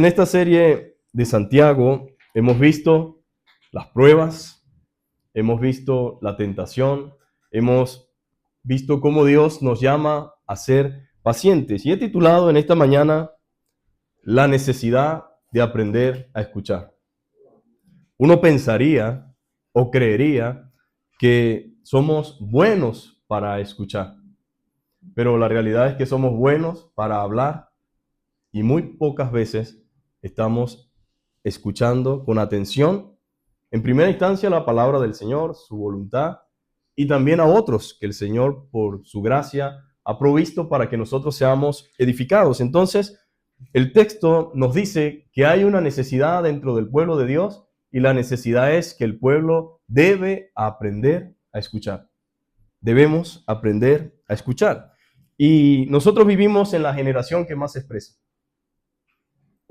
En esta serie de Santiago hemos visto las pruebas, hemos visto la tentación, hemos visto cómo Dios nos llama a ser pacientes. Y he titulado en esta mañana la necesidad de aprender a escuchar. Uno pensaría o creería que somos buenos para escuchar, pero la realidad es que somos buenos para hablar y muy pocas veces estamos escuchando con atención, en primera instancia, la palabra del Señor, su voluntad, y también a otros que el Señor, por su gracia, ha provisto para que nosotros seamos edificados. Entonces, el texto nos dice que hay una necesidad dentro del pueblo de Dios, y la necesidad es que el pueblo debe aprender a escuchar. Debemos aprender a escuchar. Y nosotros vivimos en la generación que más se expresa.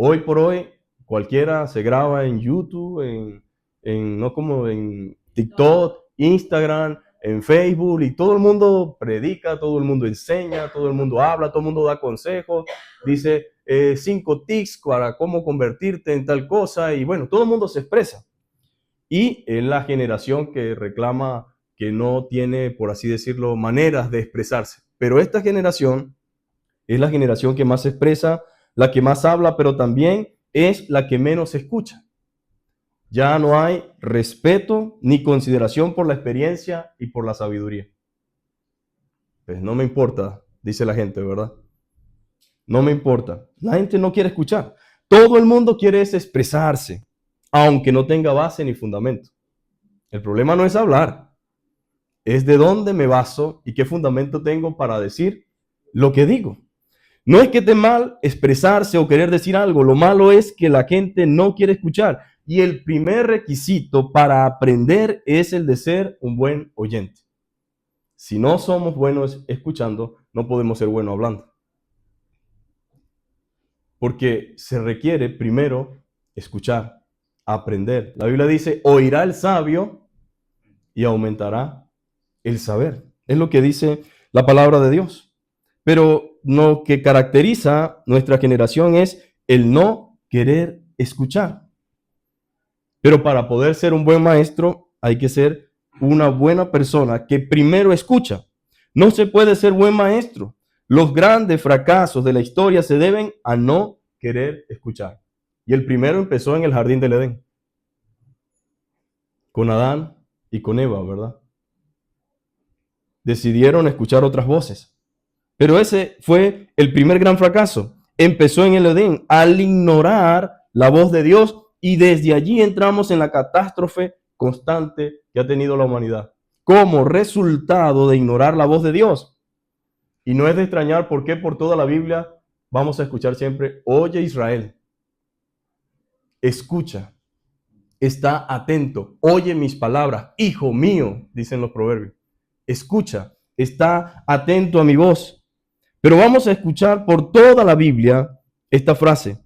Hoy por hoy, cualquiera se graba en YouTube, no como en TikTok, Instagram, en Facebook, y todo el mundo predica, todo el mundo enseña, todo el mundo habla, todo el mundo da consejos, dice 5 tips para cómo convertirte en tal cosa, y bueno, todo el mundo se expresa. Y es la generación que reclama que no tiene, por así decirlo, maneras de expresarse. Pero esta generación es la generación que más se expresa, la que más habla, pero también es la que menos escucha. Ya no hay respeto ni consideración por la experiencia y por la sabiduría. Pues no me importa, dice la gente, ¿verdad? No me importa. La gente no quiere escuchar. Todo el mundo quiere expresarse, aunque no tenga base ni fundamento. El problema no es hablar, es de dónde me baso y qué fundamento tengo para decir lo que digo. No es que esté mal expresarse o querer decir algo, lo malo es que la gente no quiere escuchar. Y el primer requisito para aprender es el de ser un buen oyente. Si no somos buenos escuchando, no podemos ser buenos hablando. Porque se requiere primero escuchar, aprender. La Biblia dice, oirá el sabio y aumentará el saber. Es lo que dice la palabra de Dios. Pero lo que caracteriza nuestra generación es el no querer escuchar. Pero para poder ser un buen maestro hay que ser una buena persona que primero escucha. No se puede ser buen maestro. Los grandes fracasos de la historia se deben a no querer escuchar. Y el primero empezó en el jardín del Edén, con Adán y con Eva, ¿verdad? Decidieron escuchar otras voces. Pero ese fue el primer gran fracaso. Empezó en el Edén al ignorar la voz de Dios y desde allí entramos en la catástrofe constante que ha tenido la humanidad como resultado de ignorar la voz de Dios. Y no es de extrañar por qué por toda la Biblia vamos a escuchar siempre, oye Israel, escucha, está atento, oye mis palabras, hijo mío, dicen los proverbios, escucha, está atento a mi voz. Pero vamos a escuchar por toda la Biblia esta frase.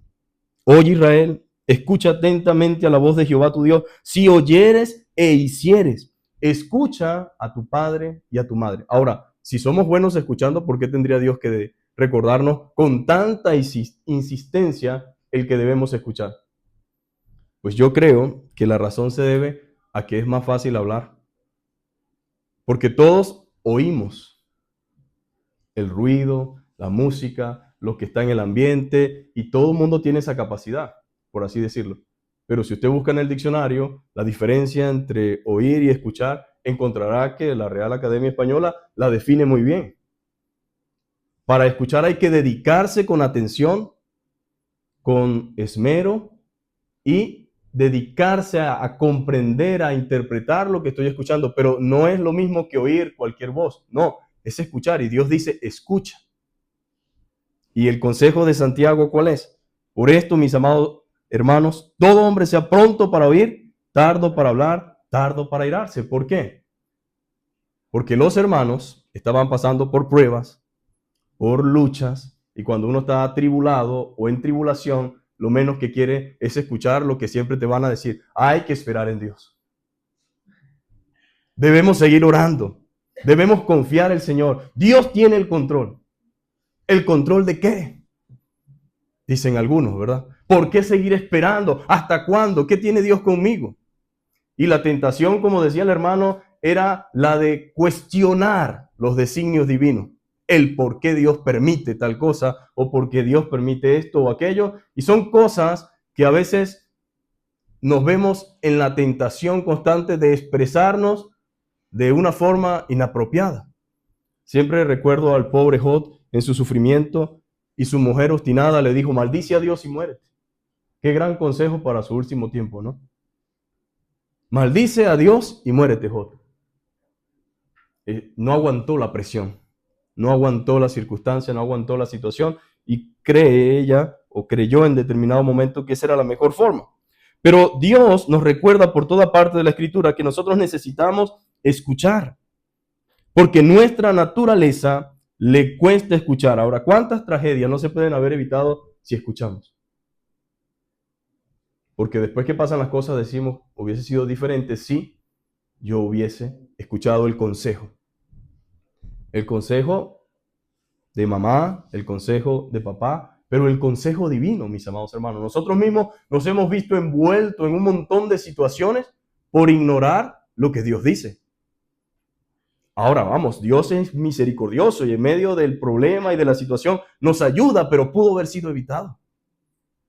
Oye Israel, escucha atentamente a la voz de Jehová tu Dios. Si oyeres e hicieres, escucha a tu padre y a tu madre. Ahora, si somos buenos escuchando, ¿por qué tendría Dios que recordarnos con tanta insistencia el que debemos escuchar? Pues yo creo que la razón se debe a que es más fácil hablar. Porque todos oímos el ruido, la música, lo que está en el ambiente, y todo el mundo tiene esa capacidad, por así decirlo. Pero si usted busca en el diccionario la diferencia entre oír y escuchar, encontrará que la Real Academia Española la define muy bien. Para escuchar hay que dedicarse con atención, con esmero, y dedicarse a comprender, a interpretar lo que estoy escuchando, pero no es lo mismo que oír cualquier voz, no, es escuchar, y Dios dice, escucha. Y el consejo de Santiago, ¿cuál es? Por esto, mis amados hermanos, todo hombre sea pronto para oír, tardo para hablar, tardo para airarse. ¿Por qué? Porque los hermanos estaban pasando por pruebas, por luchas, y cuando uno está atribulado o en tribulación, lo menos que quiere es escuchar lo que siempre te van a decir. Hay que esperar en Dios. Debemos seguir orando. Debemos confiar en el Señor. Dios tiene el control. ¿El control de qué? Dicen algunos, ¿verdad? ¿Por qué seguir esperando? ¿Hasta cuándo? ¿Qué tiene Dios conmigo? Y la tentación, como decía el hermano, era la de cuestionar los designios divinos, el por qué Dios permite tal cosa o por qué Dios permite esto o aquello. Y son cosas que a veces nos vemos en la tentación constante de expresarnos de una forma inapropiada. Siempre recuerdo al pobre Job en su sufrimiento y su mujer obstinada le dijo, maldice a Dios y muérete. Qué gran consejo para su último tiempo, ¿no? Maldice a Dios y muérete, Job. No aguantó la presión, no aguantó la circunstancia, no aguantó la situación y cree ella o creyó en determinado momento que esa era la mejor forma. Pero Dios nos recuerda por toda parte de la Escritura que nosotros necesitamos escuchar, porque nuestra naturaleza le cuesta escuchar. Ahora, ¿cuántas tragedias no se pueden haber evitado si escuchamos? Porque después que pasan las cosas decimos, hubiese sido diferente si yo hubiese escuchado el consejo. El consejo de mamá, el consejo de papá, pero el consejo divino, mis amados hermanos. Nosotros mismos nos hemos visto envueltos en un montón de situaciones por ignorar lo que Dios dice. Ahora vamos, Dios es misericordioso y en medio del problema y de la situación nos ayuda, pero pudo haber sido evitado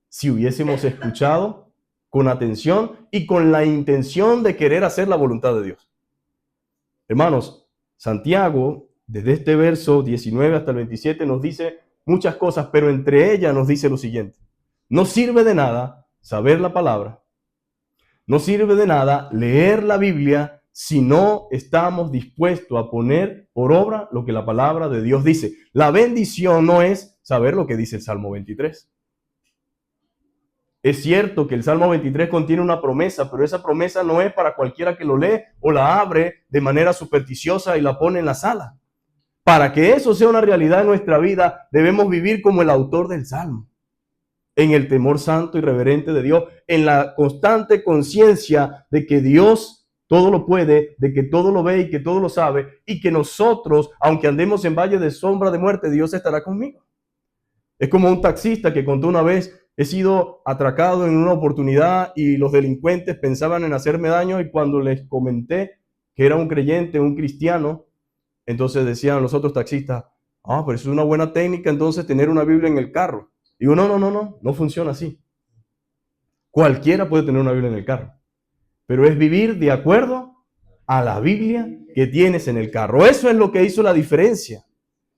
si hubiésemos escuchado con atención y con la intención de querer hacer la voluntad de Dios. Hermanos, Santiago, desde este verso 19 hasta el 27, nos dice muchas cosas, pero entre ellas nos dice lo siguiente. No sirve de nada saber la palabra, no sirve de nada leer la Biblia si no estamos dispuestos a poner por obra lo que la palabra de Dios dice. La bendición no es saber lo que dice el Salmo 23. Es cierto que el Salmo 23 contiene una promesa, pero esa promesa no es para cualquiera que lo lee o la abre de manera supersticiosa y la pone en la sala. Para que eso sea una realidad en nuestra vida, debemos vivir como el autor del Salmo, en el temor santo y reverente de Dios, en la constante conciencia de que Dios todo lo puede, de que todo lo ve y que todo lo sabe, y que nosotros, aunque andemos en valle de sombra de muerte, Dios estará conmigo. Es como un taxista que contó una vez, he sido atracado en una oportunidad y los delincuentes pensaban en hacerme daño, y cuando les comenté que era un creyente, un cristiano, entonces decían los otros taxistas, pero eso es una buena técnica entonces tener una Biblia en el carro. Y digo, no funciona así. Cualquiera puede tener una Biblia en el carro, pero es vivir de acuerdo a la Biblia que tienes en el carro. Eso es lo que hizo la diferencia.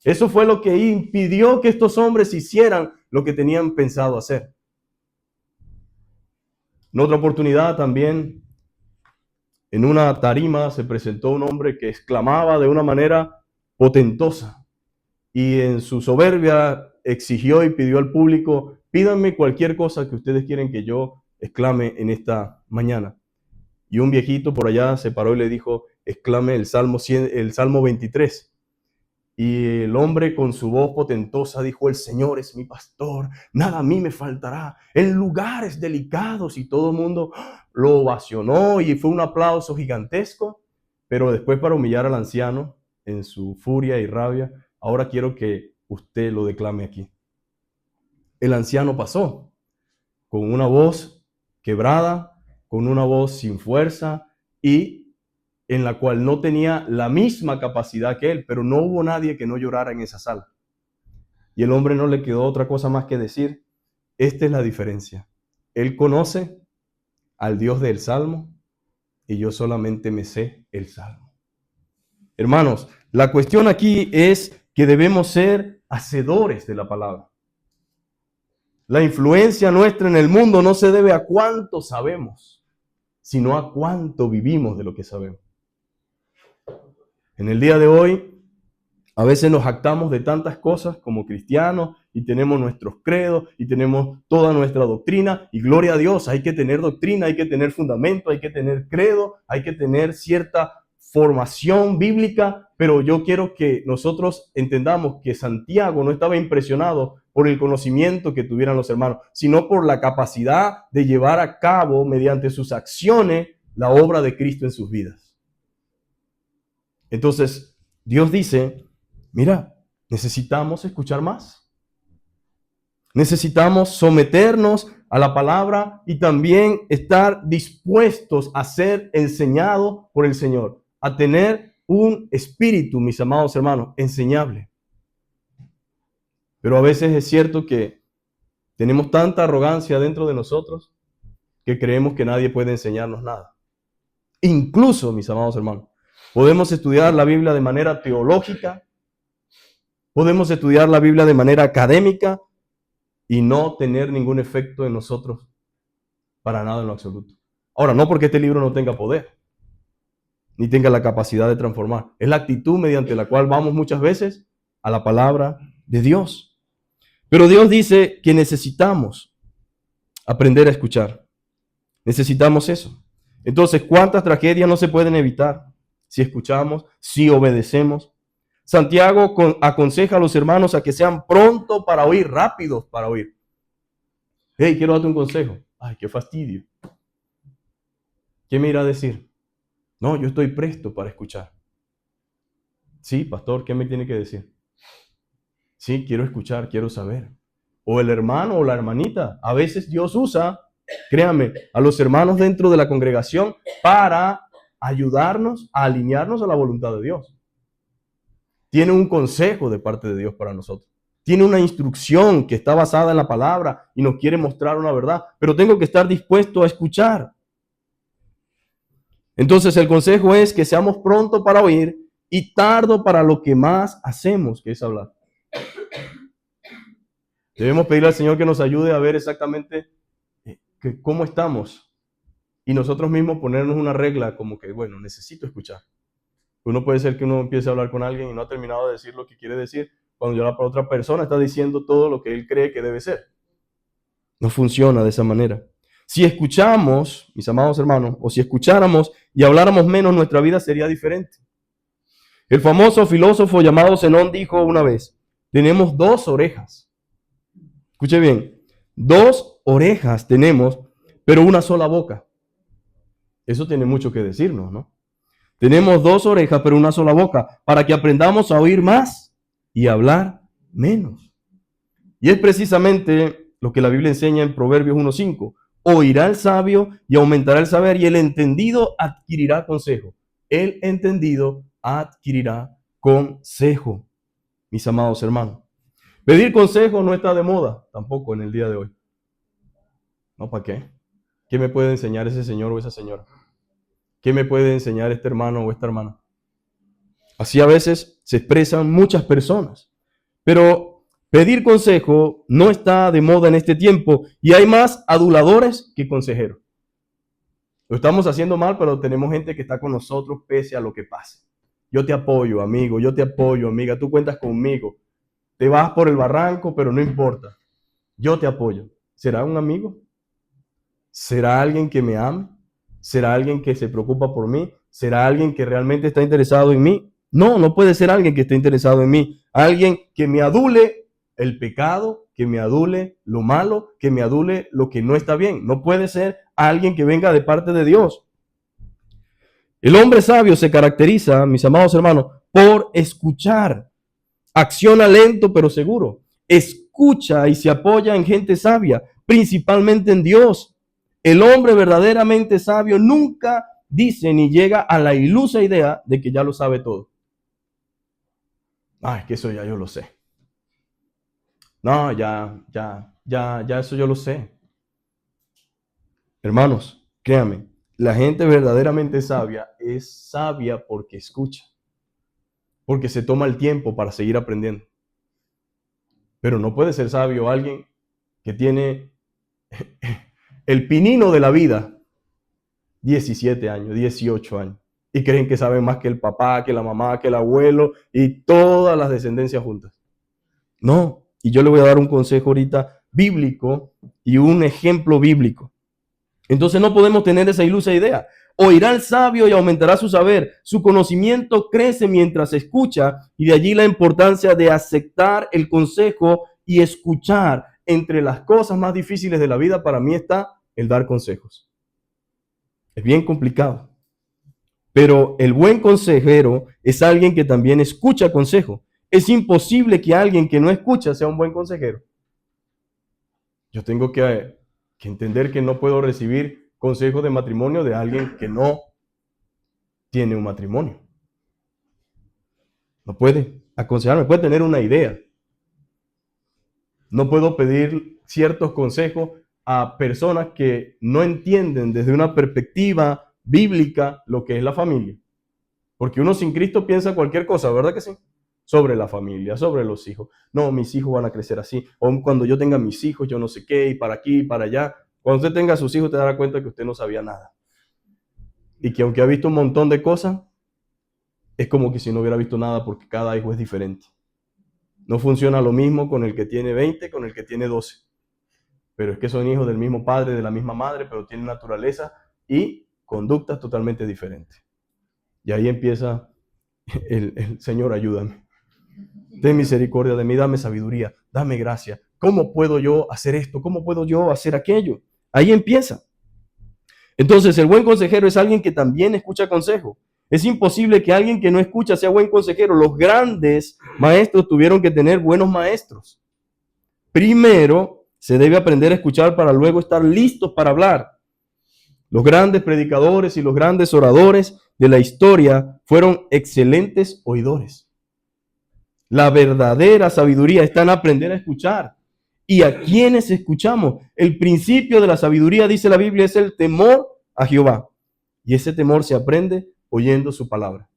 Eso fue lo que impidió que estos hombres hicieran lo que tenían pensado hacer. En otra oportunidad también, en una tarima se presentó un hombre que exclamaba de una manera potentosa y en su soberbia exigió y pidió al público, pídanme cualquier cosa que ustedes quieren que yo exclame en esta mañana. Y un viejito por allá se paró y le dijo, exclame el Salmo 23. Y el hombre con su voz potentosa dijo, el Señor es mi pastor, nada a mí me faltará, en lugares delicados, y todo el mundo lo ovacionó y fue un aplauso gigantesco. Pero después, para humillar al anciano en su furia y rabia, ahora quiero que usted lo declame aquí. El anciano pasó con una voz quebrada, con una voz sin fuerza y en la cual no tenía la misma capacidad que él, pero no hubo nadie que no llorara en esa sala. Y el hombre no le quedó otra cosa más que decir, esta es la diferencia. Él conoce al Dios del Salmo y yo solamente me sé el Salmo. Hermanos, la cuestión aquí es que debemos ser hacedores de la palabra. La influencia nuestra en el mundo no se debe a cuánto sabemos, sino a cuánto vivimos de lo que sabemos. En el día de hoy, a veces nos jactamos de tantas cosas como cristianos y tenemos nuestros credos y tenemos toda nuestra doctrina y gloria a Dios, hay que tener doctrina, hay que tener fundamento, hay que tener credo, hay que tener cierta formación bíblica, pero yo quiero que nosotros entendamos que Santiago no estaba impresionado por el conocimiento que tuvieran los hermanos, sino por la capacidad de llevar a cabo mediante sus acciones la obra de Cristo en sus vidas. Entonces, Dios dice, mira, necesitamos escuchar más. Necesitamos someternos a la palabra y también estar dispuestos a ser enseñados por el Señor, a tener un espíritu, mis amados hermanos, enseñable. Pero a veces es cierto que tenemos tanta arrogancia dentro de nosotros que creemos que nadie puede enseñarnos nada. Incluso, mis amados hermanos, podemos estudiar la Biblia de manera teológica, podemos estudiar la Biblia de manera académica y no tener ningún efecto en nosotros para nada en lo absoluto. Ahora, no porque este libro no tenga poder, ni tenga la capacidad de transformar. Es la actitud mediante la cual vamos muchas veces a la palabra de Dios. Pero Dios dice que necesitamos aprender a escuchar. Necesitamos eso. Entonces, ¿cuántas tragedias no se pueden evitar si escuchamos, si obedecemos? Santiago aconseja a los hermanos a que sean prontos para oír, rápidos para oír. Hey, quiero darte un consejo. Ay, qué fastidio. ¿Qué me irá a decir? No, yo estoy presto para escuchar. Sí, pastor, ¿qué me tiene que decir? Sí, quiero escuchar, quiero saber. O el hermano o la hermanita. A veces Dios usa, créanme, a los hermanos dentro de la congregación para ayudarnos a alinearnos a la voluntad de Dios. Tiene un consejo de parte de Dios para nosotros. Tiene una instrucción que está basada en la palabra y nos quiere mostrar una verdad, pero tengo que estar dispuesto a escuchar. Entonces el consejo es que seamos prontos para oír y tardo para lo que más hacemos, que es hablar. Debemos pedirle al Señor que nos ayude a ver exactamente cómo estamos y nosotros mismos ponernos una regla como que, bueno, necesito escuchar. Uno puede ser que uno empiece a hablar con alguien y no ha terminado de decir lo que quiere decir, cuando ya la otra persona está diciendo todo lo que él cree que debe ser. No funciona de esa manera. Si escuchamos, mis amados hermanos, o si escucháramos y habláramos menos, nuestra vida sería diferente. El famoso filósofo llamado Zenón dijo una vez, tenemos 2 orejas. Escuche bien, 2 orejas tenemos, pero una sola boca. Eso tiene mucho que decirnos, ¿no? Tenemos 2 orejas, pero una sola boca, para que aprendamos a oír más y hablar menos. Y es precisamente lo que la Biblia enseña en Proverbios 1:5. Oirá el sabio y aumentará el saber, y el entendido adquirirá consejo. El entendido adquirirá consejo, mis amados hermanos. Pedir consejo no está de moda tampoco en el día de hoy. ¿No? ¿Para qué? ¿Qué me puede enseñar ese señor o esa señora? ¿Qué me puede enseñar este hermano o esta hermana? Así a veces se expresan muchas personas. Pero pedir consejo no está de moda en este tiempo y hay más aduladores que consejeros. Lo estamos haciendo mal, pero tenemos gente que está con nosotros pese a lo que pase. Yo te apoyo, amigo, yo te apoyo, amiga, tú cuentas conmigo. Te vas por el barranco, pero no importa. Yo te apoyo. ¿Será un amigo? ¿Será alguien que me ame? ¿Será alguien que se preocupa por mí? ¿Será alguien que realmente está interesado en mí? No, no puede ser alguien que esté interesado en mí. Alguien que me adule el pecado, que me adule lo malo, que me adule lo que no está bien. No puede ser alguien que venga de parte de Dios. El hombre sabio se caracteriza, mis amados hermanos, por escuchar. Acciona lento pero seguro. Escucha y se apoya en gente sabia, principalmente en Dios. El hombre verdaderamente sabio nunca dice ni llega a la ilusa idea de que ya lo sabe todo. Es que eso ya yo lo sé. No, ya eso yo lo sé. Hermanos, créanme, la gente verdaderamente sabia es sabia porque escucha, porque se toma el tiempo para seguir aprendiendo. Pero no puede ser sabio alguien que tiene el pinino de la vida, 17 años, 18 años, y creen que saben más que el papá, que la mamá, que el abuelo y todas las descendencias juntas. No, y yo le voy a dar un consejo ahorita bíblico y un ejemplo bíblico. Entonces no podemos tener esa ilusa idea. Oirá el sabio y aumentará su saber. Su conocimiento crece mientras escucha, y de allí la importancia de aceptar el consejo y escuchar. Entre las cosas más difíciles de la vida para mí está el dar consejos. Es bien complicado. Pero el buen consejero es alguien que también escucha consejo. Es imposible que alguien que no escucha sea un buen consejero. Yo tengo que que entender que no puedo recibir consejos de matrimonio de alguien que no tiene un matrimonio. No puede aconsejarme, puede tener una idea. No puedo pedir ciertos consejos a personas que no entienden desde una perspectiva bíblica lo que es la familia. Porque uno sin Cristo piensa cualquier cosa, ¿verdad que sí? Sobre la familia, sobre los hijos. No, mis hijos van a crecer así. O cuando yo tenga mis hijos, yo no sé qué, y para aquí, y para allá. Cuando usted tenga a sus hijos, te dará cuenta que usted no sabía nada. Y que aunque ha visto un montón de cosas, es como que si no hubiera visto nada, porque cada hijo es diferente. No funciona lo mismo con el que tiene 20, con el que tiene 12. Pero es que son hijos del mismo padre, de la misma madre, pero tienen naturaleza y conductas totalmente diferentes. Y ahí empieza el Señor, ayúdame. Ten misericordia de mí, dame sabiduría, dame gracia. ¿Cómo puedo yo hacer esto? ¿Cómo puedo yo hacer aquello? Ahí empieza. Entonces, el buen consejero es alguien que también escucha consejo. Es imposible que alguien que no escucha sea buen consejero. Los grandes maestros tuvieron que tener buenos maestros. Primero, se debe aprender a escuchar para luego estar listos para hablar. Los grandes predicadores y los grandes oradores de la historia fueron excelentes oidores. La verdadera sabiduría está en aprender a escuchar. ¿Y a quiénes escuchamos? El principio de la sabiduría, dice la Biblia, es el temor a Jehová. Y ese temor se aprende oyendo su palabra,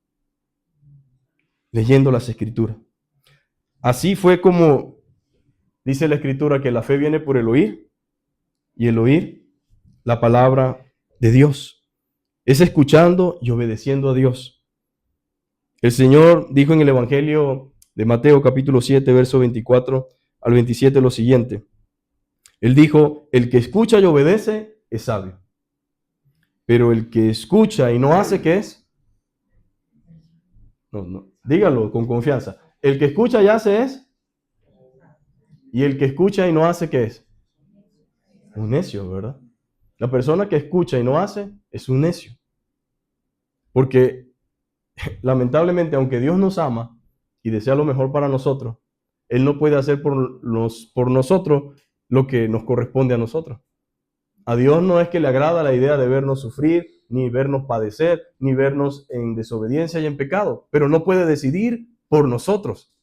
leyendo las escrituras. Así fue como dice la escritura, que la fe viene por el oír, y el oír la palabra de Dios. Es escuchando y obedeciendo a Dios. El Señor dijo en el Evangelio de Mateo capítulo 7, verso 24 al 27 lo siguiente. Él dijo, el que escucha y obedece es sabio. Pero el que escucha y no hace, ¿qué es? No, dígalo con confianza. El que escucha y hace es. Y el que escucha y no hace, ¿qué es? Un necio, ¿verdad? La persona que escucha y no hace es un necio. Porque lamentablemente, aunque Dios nos ama y desea lo mejor para nosotros, Él no puede hacer por nosotros lo que nos corresponde a nosotros. A Dios no es que le agrada la idea de vernos sufrir, ni vernos padecer, ni vernos en desobediencia y en pecado, pero no puede decidir por nosotros.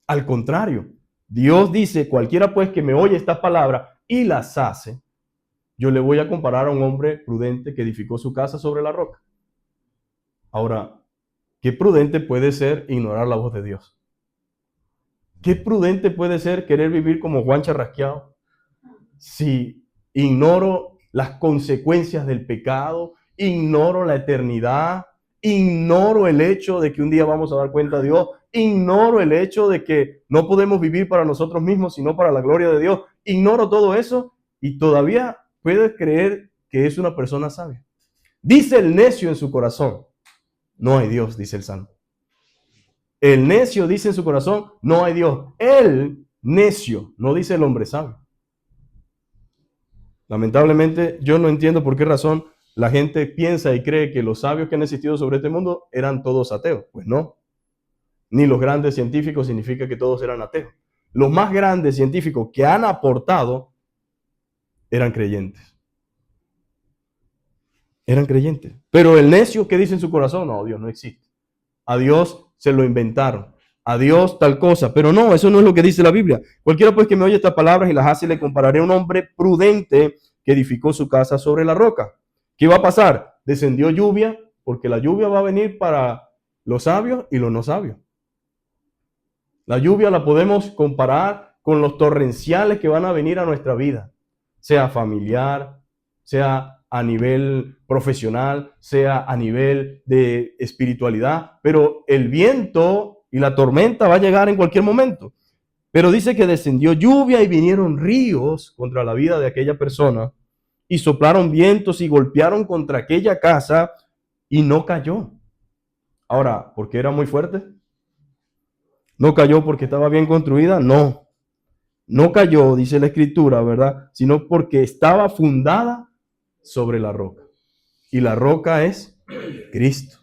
Al contrario, Dios dice, cualquiera pues que me oye estas palabras y las hace, yo le voy a comparar a un hombre prudente que edificó su casa sobre la roca. Ahora, ¿qué prudente puede ser ignorar la voz de Dios? ¿Qué prudente puede ser querer vivir como Juan Charrasqueado si ignoro las consecuencias del pecado, ignoro la eternidad, ignoro el hecho de que un día vamos a dar cuenta a Dios, ignoro el hecho de que no podemos vivir para nosotros mismos, sino para la gloria de Dios? Ignoro todo eso y todavía puedes creer que es una persona sabia. Dice el necio en su corazón, no hay Dios, dice el Salmo. El necio dice en su corazón, no hay Dios. El necio, no dice el hombre sabio. Lamentablemente, yo no entiendo por qué razón la gente piensa y cree que los sabios que han existido sobre este mundo eran todos ateos. Pues no. Ni los grandes científicos significa que todos eran ateos. Los más grandes científicos que han aportado eran creyentes. Eran creyentes. Pero el necio, ¿qué dice en su corazón? No, Dios no existe. A Dios se lo inventaron. A Dios tal cosa. Pero no, eso no es lo que dice la Biblia. Cualquiera pues que me oye estas palabras y las hace, le compararé a un hombre prudente que edificó su casa sobre la roca. ¿Qué va a pasar? Descendió lluvia, porque la lluvia va a venir para los sabios y los no sabios. La lluvia la podemos comparar con los torrenciales que van a venir a nuestra vida, sea familiar, sea a nivel profesional, sea a nivel de espiritualidad, pero el viento y la tormenta va a llegar en cualquier momento. Pero dice que descendió lluvia y vinieron ríos contra la vida de aquella persona y soplaron vientos y golpearon contra aquella casa y no cayó. Ahora, ¿por qué era muy fuerte? ¿No cayó porque estaba bien construida? No. No cayó, dice la Escritura, ¿verdad? Sino porque estaba fundada sobre la roca. Y la roca es Cristo.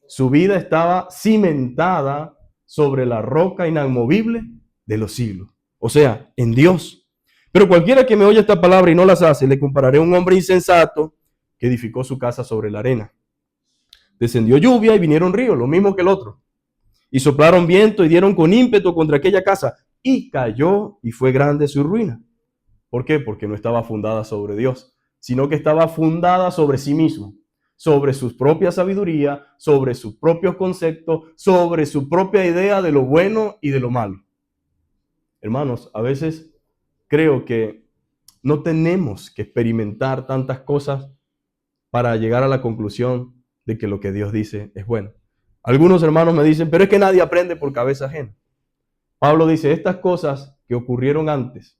Su vida estaba cimentada sobre la roca inamovible de los siglos. O sea, en Dios. Pero cualquiera que me oye esta palabra y no las hace, le compararé a un hombre insensato que edificó su casa sobre la arena. Descendió lluvia y vinieron ríos, lo mismo que el otro. Y soplaron viento y dieron con ímpetu contra aquella casa. Y cayó y fue grande su ruina. ¿Por qué? Porque no estaba fundada sobre Dios, sino que estaba fundada sobre sí mismo, sobre su propia sabiduría, sobre sus propios conceptos, sobre su propia idea de lo bueno y de lo malo. Hermanos, a veces creo que no tenemos que experimentar tantas cosas para llegar a la conclusión de que lo que Dios dice es bueno. Algunos hermanos me dicen, pero es que nadie aprende por cabeza ajena. Pablo dice, estas cosas que ocurrieron antes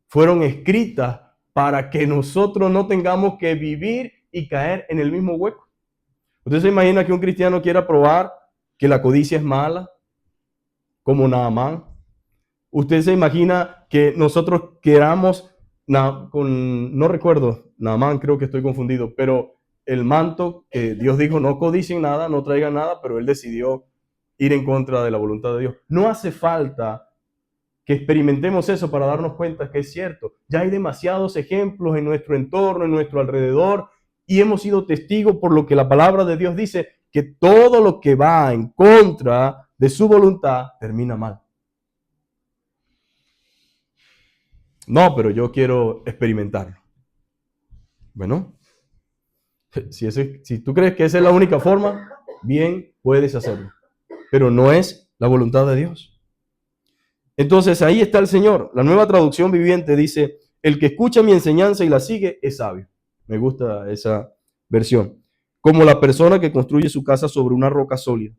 fueron escritas para que nosotros no tengamos que vivir y caer en el mismo hueco. ¿Usted se imagina que un cristiano quiera probar que la codicia es mala, como Naamán? ¿Usted se imagina que nosotros queramos, no recuerdo, Naamán, creo que estoy confundido, pero el manto que Dios dijo, no codicien nada, no traigan nada, pero él decidió ir en contra de la voluntad de Dios? No hace falta que experimentemos eso para darnos cuenta que es cierto. Ya hay demasiados ejemplos en nuestro entorno, en nuestro alrededor, y hemos sido testigos por lo que la palabra de Dios dice, que todo lo que va en contra de su voluntad termina mal. No, pero yo quiero experimentarlo. Bueno, si tú crees que esa es la única forma, bien, puedes hacerlo. Pero no es la voluntad de Dios. Entonces ahí está el Señor. La Nueva Traducción Viviente dice, el que escucha mi enseñanza y la sigue es sabio. Me gusta esa versión. Como la persona que construye su casa sobre una roca sólida.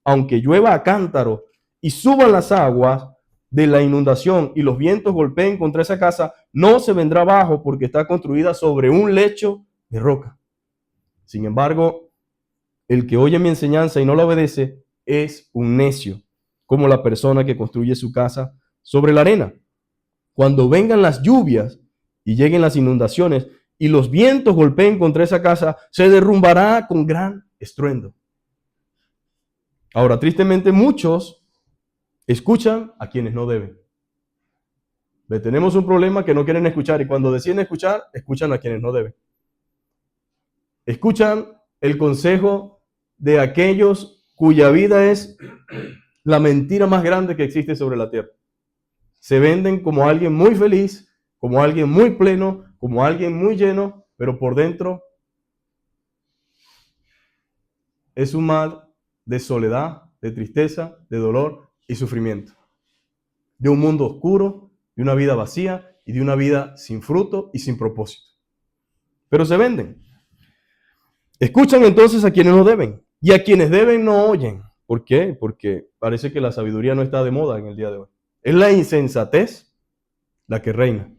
Aunque llueva a cántaro y suban las aguas de la inundación y los vientos golpeen contra esa casa, no se vendrá abajo porque está construida sobre un lecho de roca. Sin embargo, el que oye mi enseñanza y no la obedece es un necio, como la persona que construye su casa sobre la arena. Cuando vengan las lluvias y lleguen las inundaciones y los vientos golpeen contra esa casa, se derrumbará con gran estruendo. Ahora, tristemente, muchos escuchan a quienes no deben. Tenemos un problema que no quieren escuchar y cuando deciden escuchar, escuchan a quienes no deben. Escuchan el consejo de aquellos cuya vida es la mentira más grande que existe sobre la tierra. Se venden como alguien muy feliz, como alguien muy pleno, como alguien muy lleno, pero por dentro es un mar de soledad, de tristeza, de dolor y sufrimiento. De un mundo oscuro, de una vida vacía y de una vida sin fruto y sin propósito. Pero se venden. Escuchan entonces a quienes no deben y a quienes deben no oyen. ¿Por qué? Porque parece que la sabiduría no está de moda en el día de hoy. Es la insensatez la que reina.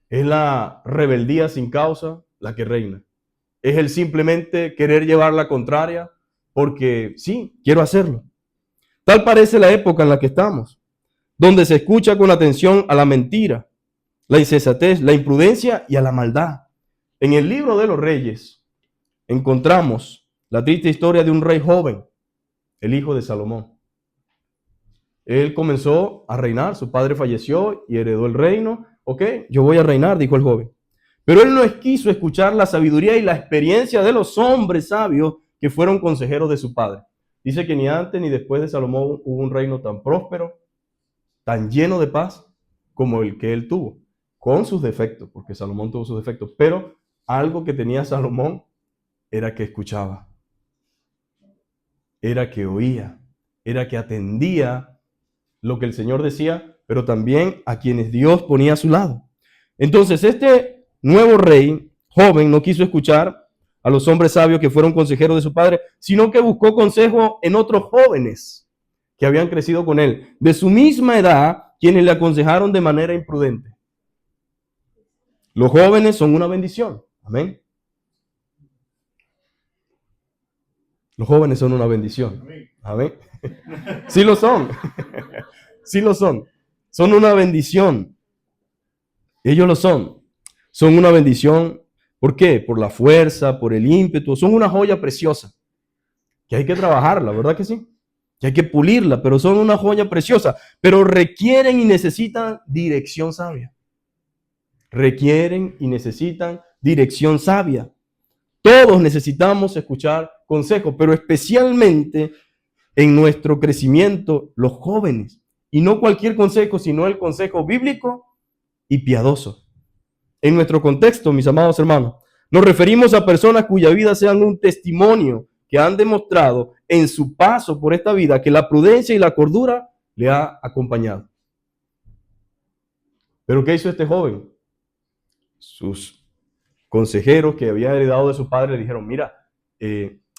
Es la rebeldía sin causa la que reina. Es el simplemente querer llevar la contraria porque sí, quiero hacerlo. Tal parece la época en la que estamos, donde se escucha con atención a la mentira, la insensatez, la imprudencia y a la maldad. En el libro de los Reyes encontramos la triste historia de un rey joven, el hijo de Salomón. Él comenzó a reinar, su padre falleció y heredó el reino. Ok, yo voy a reinar, dijo el joven. Pero él no quiso escuchar la sabiduría y la experiencia de los hombres sabios que fueron consejeros de su padre. Dice que ni antes ni después de Salomón hubo un reino tan próspero, tan lleno de paz como el que él tuvo, con sus defectos, porque Salomón tuvo sus defectos. Pero algo que tenía Salomón era que escuchaba, era que oía, era que atendía lo que el Señor decía, pero también a quienes Dios ponía a su lado. Entonces, este nuevo rey, joven, no quiso escuchar a los hombres sabios que fueron consejeros de su padre, sino que buscó consejo en otros jóvenes que habían crecido con él, de su misma edad, quienes le aconsejaron de manera imprudente. Los jóvenes son una bendición. Amén. Los jóvenes son una bendición. Amén. Sí lo son. Sí lo son. Son una bendición. Ellos lo son. Son una bendición. ¿Por qué? Por la fuerza, por el ímpetu. Son una joya preciosa que hay que trabajarla, ¿verdad que sí? que hay que pulirla, pero son una joya preciosa, pero requieren y necesitan dirección sabia. Requieren y necesitan dirección sabia. Todos necesitamos escuchar consejos, pero especialmente en nuestro crecimiento, los jóvenes. Y no cualquier consejo, sino el consejo bíblico y piadoso. En nuestro contexto, mis amados hermanos, nos referimos a personas cuya vida sean un testimonio que han demostrado en su paso por esta vida que la prudencia y la cordura le ha acompañado. ¿Pero qué hizo este joven? Sus consejeros que había heredado de su padre le dijeron, mira,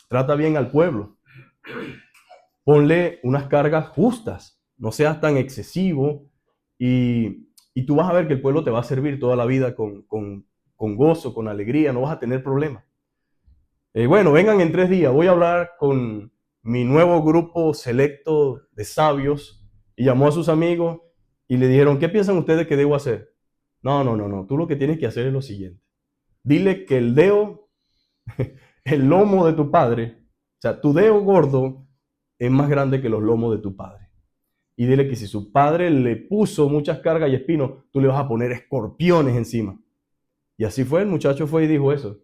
trata bien al pueblo, ponle unas cargas justas, no seas tan excesivo y tú vas a ver que el pueblo te va a servir toda la vida con gozo, con alegría, no vas a tener problemas. Bueno, vengan en 3 días, voy a hablar con mi nuevo grupo selecto de sabios, y llamó a sus amigos y le dijeron, ¿qué piensan ustedes que debo hacer? No, tú lo que tienes que hacer es lo siguiente. Dile que el dedo, el lomo de tu padre, o sea, tu dedo gordo es más grande que los lomos de tu padre. Y dile que si su padre le puso muchas cargas y espinos, tú le vas a poner escorpiones encima. Y así fue, el muchacho fue y dijo eso.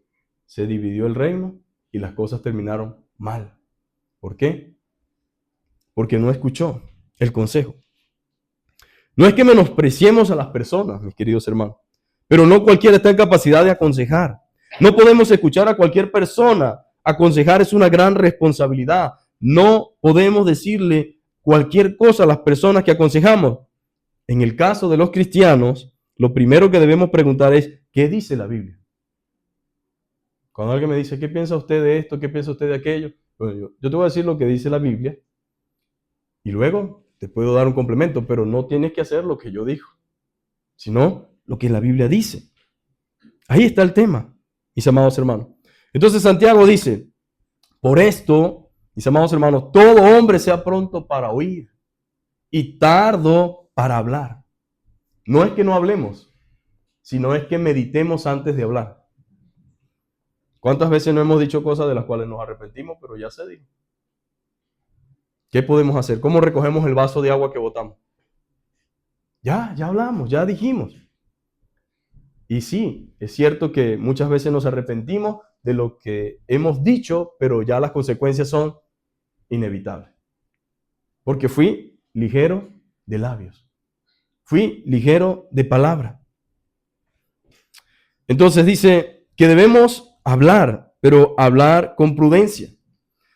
Se dividió el reino y las cosas terminaron mal. ¿Por qué? Porque no escuchó el consejo. No es que menospreciemos a las personas, mis queridos hermanos, pero no cualquiera está en capacidad de aconsejar. No podemos escuchar a cualquier persona. Aconsejar es una gran responsabilidad. No podemos decirle cualquier cosa a las personas que aconsejamos. En el caso de los cristianos, lo primero que debemos preguntar es, ¿qué dice la Biblia? Cuando alguien me dice, ¿qué piensa usted de esto? ¿Qué piensa usted de aquello? Bueno, yo te voy a decir lo que dice la Biblia y luego te puedo dar un complemento, pero no tienes que hacer lo que yo digo, sino lo que la Biblia dice. Ahí está el tema, mis amados hermanos. Entonces Santiago dice, por esto, mis amados hermanos, todo hombre sea pronto para oír y tardo para hablar. No es que no hablemos, sino es que meditemos antes de hablar. ¿Cuántas veces no hemos dicho cosas de las cuales nos arrepentimos, pero ya se dijo? ¿Qué podemos hacer? ¿Cómo recogemos el vaso de agua que botamos? Ya hablamos, ya dijimos. Y sí, es cierto que muchas veces nos arrepentimos de lo que hemos dicho, pero ya las consecuencias son inevitables. Porque fui ligero de labios. Fui ligero de palabra. Entonces dice que debemos hablar, pero hablar con prudencia.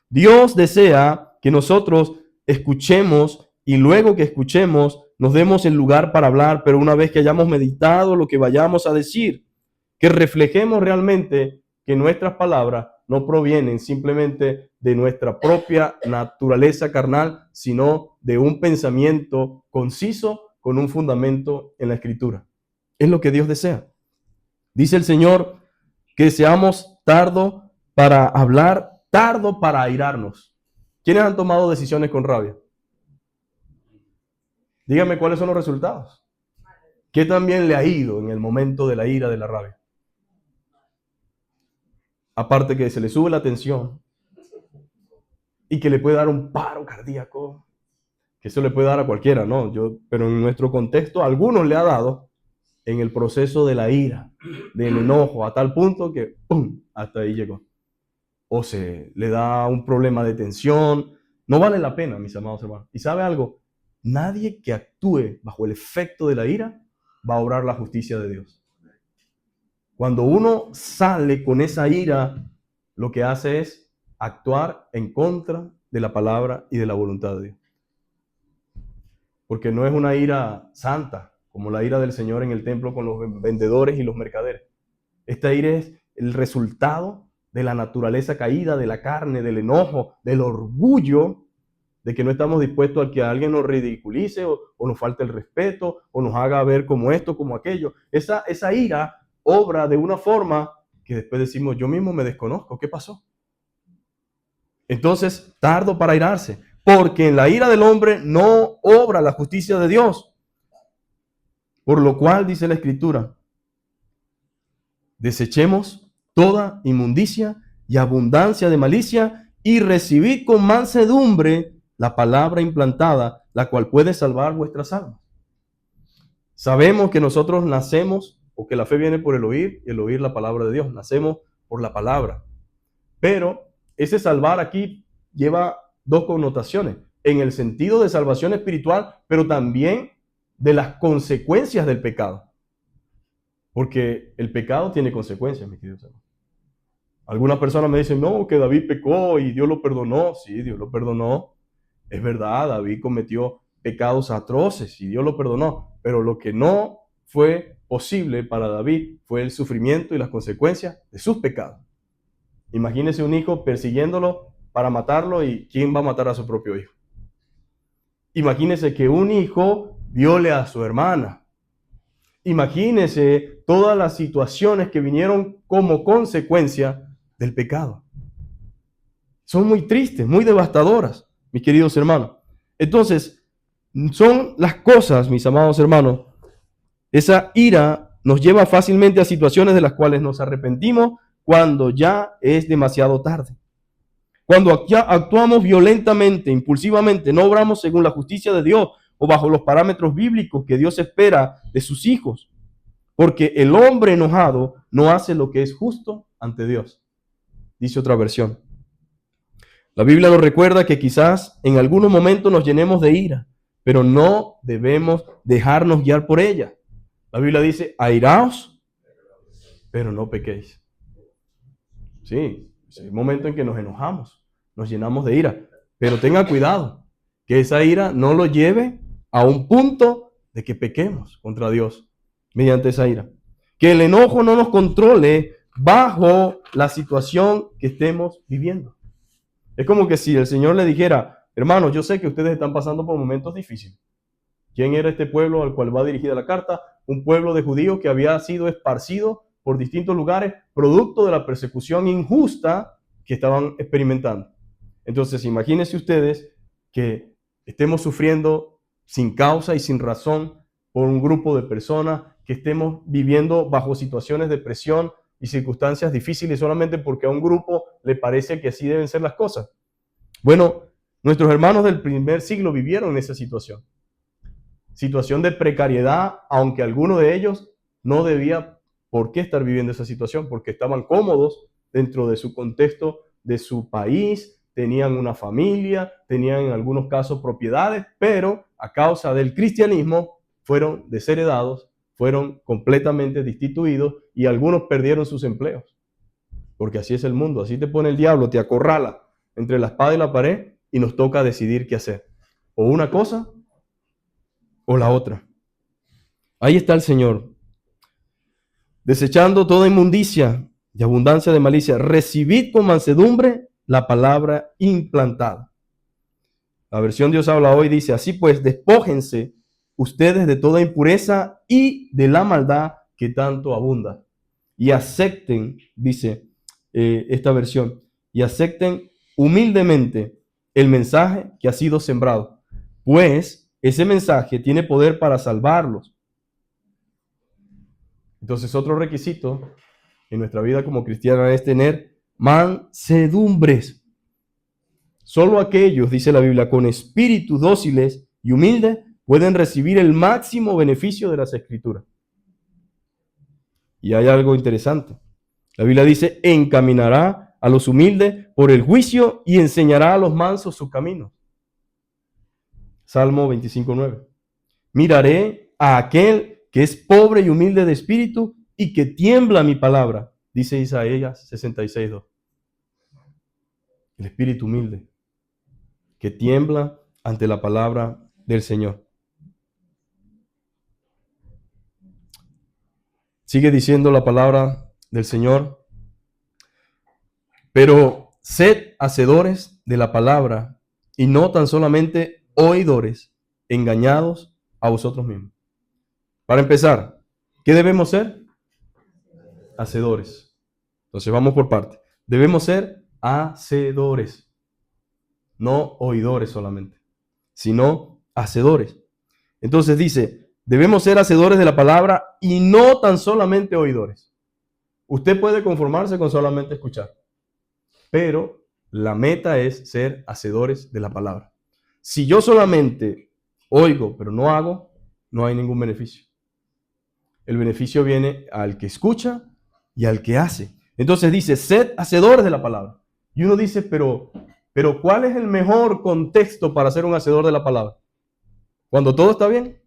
Dios desea que nosotros escuchemos y luego que escuchemos nos demos el lugar para hablar, pero una vez que hayamos meditado lo que vayamos a decir, que reflejemos realmente que nuestras palabras no provienen simplemente de nuestra propia naturaleza carnal, sino de un pensamiento conciso con un fundamento en la Escritura. Es lo que Dios desea. Dice el Señor que seamos tardo para hablar, tardo para airarnos. ¿Quiénes han tomado decisiones con rabia? Díganme cuáles son los resultados. ¿Qué también le ha ido en el momento de la ira, de la rabia? Aparte que se le sube la tensión y que le puede dar un paro cardíaco, que eso le puede dar a cualquiera, ¿no? Pero en nuestro contexto a algunos le ha dado en el proceso de la ira, del enojo, a tal punto que ¡pum!, hasta ahí llegó. O se le da un problema de tensión. No vale la pena, mis amados hermanos. ¿Y sabe algo? Nadie que actúe bajo el efecto de la ira va a obrar la justicia de Dios. Cuando uno sale con esa ira, lo que hace es actuar en contra de la palabra y de la voluntad de Dios. Porque no es una ira santa, como la ira del Señor en el templo con los vendedores y los mercaderes. Esta ira es el resultado de la naturaleza caída, de la carne, del enojo, del orgullo, de que no estamos dispuestos a que alguien nos ridiculice o nos falte el respeto o nos haga ver como esto, como aquello. Esa ira obra de una forma que después decimos, yo mismo me desconozco, ¿qué pasó? Entonces, tardo para airarse, porque en la ira del hombre no obra la justicia de Dios. Por lo cual, dice la Escritura, desechemos toda inmundicia y abundancia de malicia y recibid con mansedumbre la palabra implantada, la cual puede salvar vuestras almas. Sabemos que nosotros nacemos, o que la fe viene por el oír, y el oír la palabra de Dios. Nacemos por la palabra. Pero ese salvar aquí lleva dos connotaciones, en el sentido de salvación espiritual, pero también de las consecuencias del pecado. Porque el pecado tiene consecuencias, mis queridos hermanos. Algunas personas me dicen, no, que David pecó y Dios lo perdonó. Sí, Dios lo perdonó. Es verdad, David cometió pecados atroces y Dios lo perdonó. Pero lo que no fue posible para David fue el sufrimiento y las consecuencias de sus pecados. Imagínese un hijo persiguiéndolo para matarlo, y ¿quién va a matar a su propio hijo? Imagínese que un hijo viole a su hermana. Imagínese todas las situaciones que vinieron como consecuencia del pecado. Son muy tristes, muy devastadoras, mis queridos hermanos. Entonces, son las cosas, mis amados hermanos, esa ira nos lleva fácilmente a situaciones de las cuales nos arrepentimos cuando ya es demasiado tarde. Cuando actuamos violentamente, impulsivamente, no obramos según la justicia de Dios o bajo los parámetros bíblicos que Dios espera de sus hijos. Porque el hombre enojado no hace lo que es justo ante Dios, dice otra versión. La Biblia nos recuerda que quizás en algunos momentos nos llenemos de ira, pero no debemos dejarnos guiar por ella. La Biblia dice, airaos, pero no pequéis. Sí, es el momento en que nos enojamos, nos llenamos de ira, pero tenga cuidado, que esa ira no lo lleve a un punto de que pequemos contra Dios mediante esa ira. Que el enojo no nos controle bajo la situación que estemos viviendo. Es como que si el Señor le dijera, hermanos, yo sé que ustedes están pasando por momentos difíciles. ¿Quién era este pueblo al cual va dirigida la carta? Un pueblo de judíos que había sido esparcido por distintos lugares, producto de la persecución injusta que estaban experimentando. Entonces, imagínense ustedes que estemos sufriendo sin causa y sin razón por un grupo de personas, que estemos viviendo bajo situaciones de presión y circunstancias difíciles solamente porque a un grupo le parece que así deben ser las cosas. Bueno, nuestros hermanos del primer siglo vivieron esa situación de precariedad, aunque alguno de ellos no debía por qué estar viviendo esa situación, porque estaban cómodos dentro de su contexto, de su país, tenían una familia, tenían en algunos casos propiedades, pero a causa del cristianismo fueron desheredados, fueron completamente destituidos y algunos perdieron sus empleos. Porque así es el mundo, así te pone el diablo, te acorrala entre la espada y la pared y nos toca decidir qué hacer. O una cosa o la otra. Ahí está el Señor, desechando toda inmundicia y abundancia de malicia. Recibid con mansedumbre la palabra implantada. La versión Dios habla hoy dice, así pues, despójense ustedes de toda impureza y de la maldad que tanto abunda. Y acepten, dice esta versión, y acepten humildemente el mensaje que ha sido sembrado, pues ese mensaje tiene poder para salvarlos. Entonces, otro requisito en nuestra vida como cristiana es tener mansedumbres. Solo aquellos, dice la Biblia, con espíritus dóciles y humildes pueden recibir el máximo beneficio de las Escrituras. Y hay algo interesante. La Biblia dice, encaminará a los humildes por el juicio y enseñará a los mansos sus caminos. Salmo 25:9. Miraré a aquel que es pobre y humilde de espíritu y que tiembla mi palabra, dice Isaías 66:2. El espíritu humilde, que tiembla ante la palabra del Señor. Sigue diciendo la palabra del Señor, pero sed hacedores de la palabra y no tan solamente oidores, engañados a vosotros mismos. Para empezar, ¿qué debemos ser? Hacedores. Entonces vamos por parte. Debemos ser hacedores, no oidores solamente, sino hacedores. Entonces dice, debemos ser hacedores de la palabra y no tan solamente oidores. Usted puede conformarse con solamente escuchar, pero la meta es ser hacedores de la palabra. Si yo solamente oigo, pero no hago, no hay ningún beneficio. El beneficio viene al que escucha y al que hace. Entonces dice, sed hacedores de la palabra. Y uno dice, pero ¿cuál es el mejor contexto para ser un hacedor de la palabra? ¿Cuando todo está bien?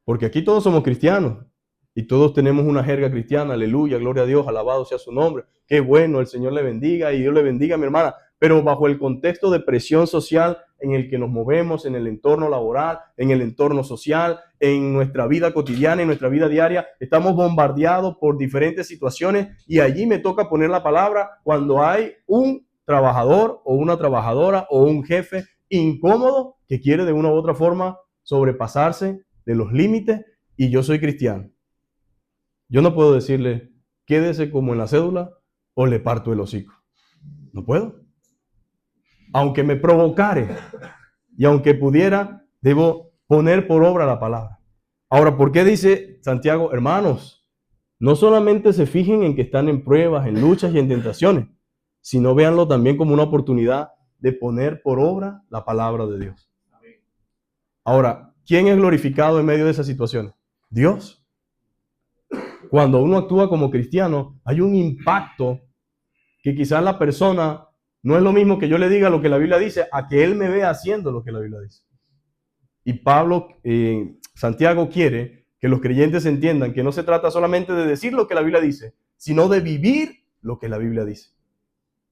Porque aquí todos somos cristianos y todos tenemos una jerga cristiana. Aleluya, gloria a Dios, alabado sea su nombre. Qué bueno, el Señor le bendiga y Dios le bendiga a mi hermana. Pero bajo el contexto de presión social en el que nos movemos, en el entorno laboral, en el entorno social, en nuestra vida cotidiana, en nuestra vida diaria, estamos bombardeados por diferentes situaciones y allí me toca poner la palabra cuando hay un trabajador o una trabajadora o un jefe incómodo que quiere de una u otra forma sobrepasarse de los límites y yo soy cristiano. Yo no puedo decirle, quédese como en la cédula o le parto el hocico. No puedo. Aunque me provocare y aunque pudiera, debo poner por obra la palabra. Ahora, ¿por qué dice Santiago, hermanos? No solamente se fijen en que están en pruebas, en luchas y en tentaciones, sino véanlo también como una oportunidad de poner por obra la palabra de Dios. Ahora, ¿quién es glorificado en medio de esas situaciones? Dios. Cuando uno actúa como cristiano, hay un impacto que quizás la persona no es lo mismo que yo le diga lo que la Biblia dice, a que él me vea haciendo lo que la Biblia dice. Y Santiago quiere que los creyentes entiendan que no se trata solamente de decir lo que la Biblia dice, sino de vivir lo que la Biblia dice.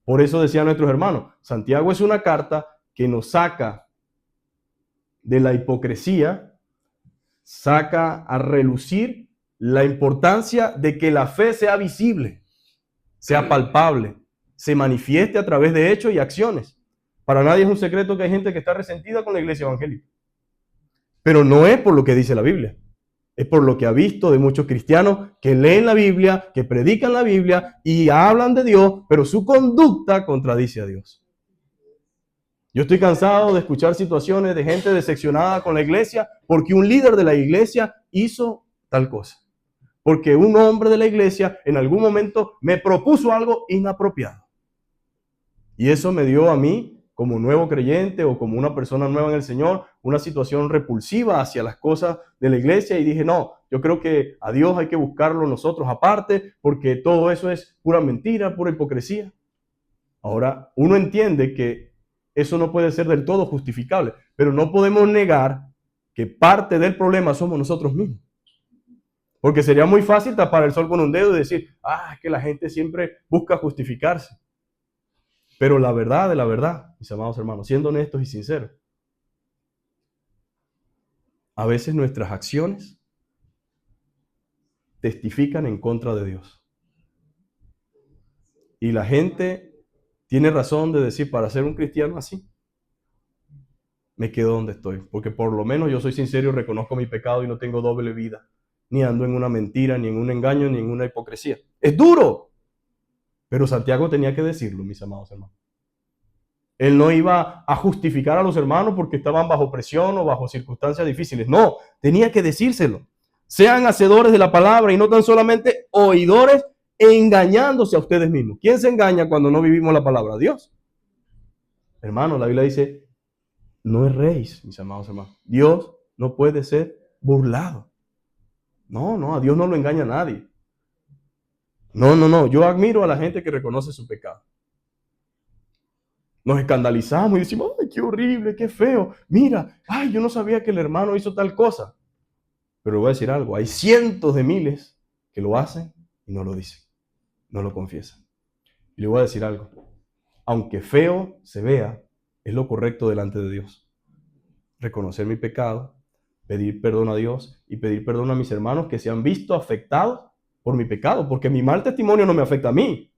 Por eso decían nuestros hermanos, Santiago es una carta que nos saca de la hipocresía, saca a relucir la importancia de que la fe sea visible, sea palpable, se manifieste a través de hechos y acciones. Para nadie es un secreto que hay gente que está resentida con la iglesia evangélica. Pero no es por lo que dice la Biblia. Es por lo que ha visto de muchos cristianos que leen la Biblia, que predican la Biblia y hablan de Dios, pero su conducta contradice a Dios. Yo estoy cansado de escuchar situaciones de gente decepcionada con la iglesia porque un líder de la iglesia hizo tal cosa. Porque un hombre de la iglesia en algún momento me propuso algo inapropiado. Y eso me dio a mí, como nuevo creyente o como una persona nueva en el Señor, una situación repulsiva hacia las cosas de la iglesia y dije, no, yo creo que a Dios hay que buscarlo nosotros aparte porque todo eso es pura mentira, pura hipocresía. Ahora, uno entiende que eso no puede ser del todo justificable, pero no podemos negar que parte del problema somos nosotros mismos. Porque sería muy fácil tapar el sol con un dedo y decir, es que la gente siempre busca justificarse. Pero la verdad de la verdad, mis amados hermanos, siendo honestos y sinceros, a veces nuestras acciones testifican en contra de Dios. Y la gente tiene razón de decir, para ser un cristiano así, me quedo donde estoy. Porque por lo menos yo soy sincero y reconozco mi pecado y no tengo doble vida. Ni ando en una mentira, ni en un engaño, ni en una hipocresía. Es duro. Pero Santiago tenía que decirlo, mis amados hermanos. Él no iba a justificar a los hermanos porque estaban bajo presión o bajo circunstancias difíciles. No, tenía que decírselo. Sean hacedores de la palabra y no tan solamente oidores engañándose a ustedes mismos. ¿Quién se engaña cuando no vivimos la palabra? Dios. Hermanos, la Biblia dice, no erréis, mis amados hermanos. Dios no puede ser burlado. No, a Dios no lo engaña a nadie. No. Yo admiro a la gente que reconoce su pecado. Nos escandalizamos y decimos, ¡ay, qué horrible, qué feo! Mira, yo no sabía que el hermano hizo tal cosa. Pero voy a decir algo, hay cientos de miles que lo hacen y no lo dicen, no lo confiesan. Y le voy a decir algo, aunque feo se vea, es lo correcto delante de Dios. Reconocer mi pecado, pedir perdón a Dios y pedir perdón a mis hermanos que se han visto afectados por mi pecado, porque mi mal testimonio no me afecta a mí,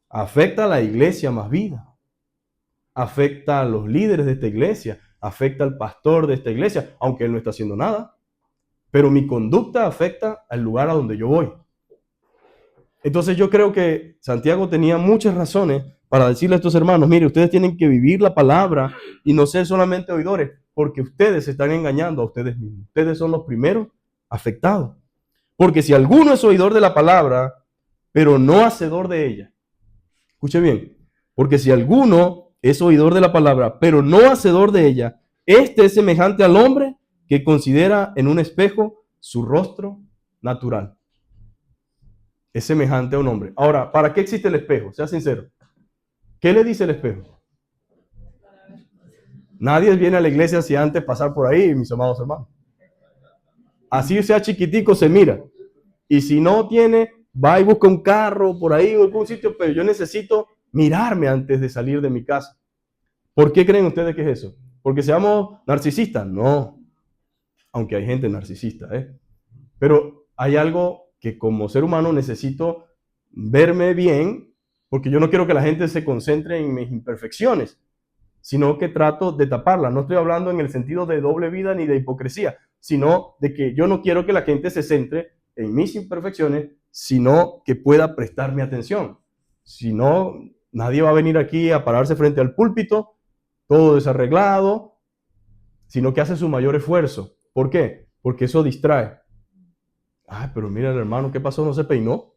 afecta a la iglesia más vida. Afecta a los líderes de esta iglesia, afecta al pastor de esta iglesia, aunque él no está haciendo nada. Pero mi conducta afecta al lugar a donde yo voy. Entonces yo creo que Santiago tenía muchas razones para decirle a estos hermanos, mire, ustedes tienen que vivir la palabra y no ser solamente oidores, porque ustedes se están engañando a ustedes mismos. Ustedes son los primeros afectados. Porque si alguno es oidor de la palabra, pero no hacedor de ella, escuche bien, porque si alguno es oidor de la palabra, pero no hacedor de ella, este es semejante al hombre que considera en un espejo su rostro natural. Es semejante a un hombre. Ahora, ¿para qué existe el espejo? Sea sincero. ¿Qué le dice el espejo? Nadie viene a la iglesia sin antes pasar por ahí, mis amados hermanos. Así sea chiquitico, se mira. Y si no tiene, va y busca un carro por ahí o algún sitio, pero yo necesito mirarme antes de salir de mi casa. ¿Por qué creen ustedes que es eso? ¿Porque seamos narcisistas? No. Aunque hay gente narcisista, ¿eh? Pero hay algo que como ser humano necesito verme bien, porque yo no quiero que la gente se concentre en mis imperfecciones, sino que trato de taparlas. No estoy hablando en el sentido de doble vida ni de hipocresía, sino de que yo no quiero que la gente se centre en mis imperfecciones, sino que pueda prestarme atención. Si no, nadie va a venir aquí a pararse frente al púlpito, todo desarreglado, sino que hace su mayor esfuerzo. ¿Por qué? Porque eso distrae. Ay, pero mira el hermano, ¿qué pasó? ¿No se peinó?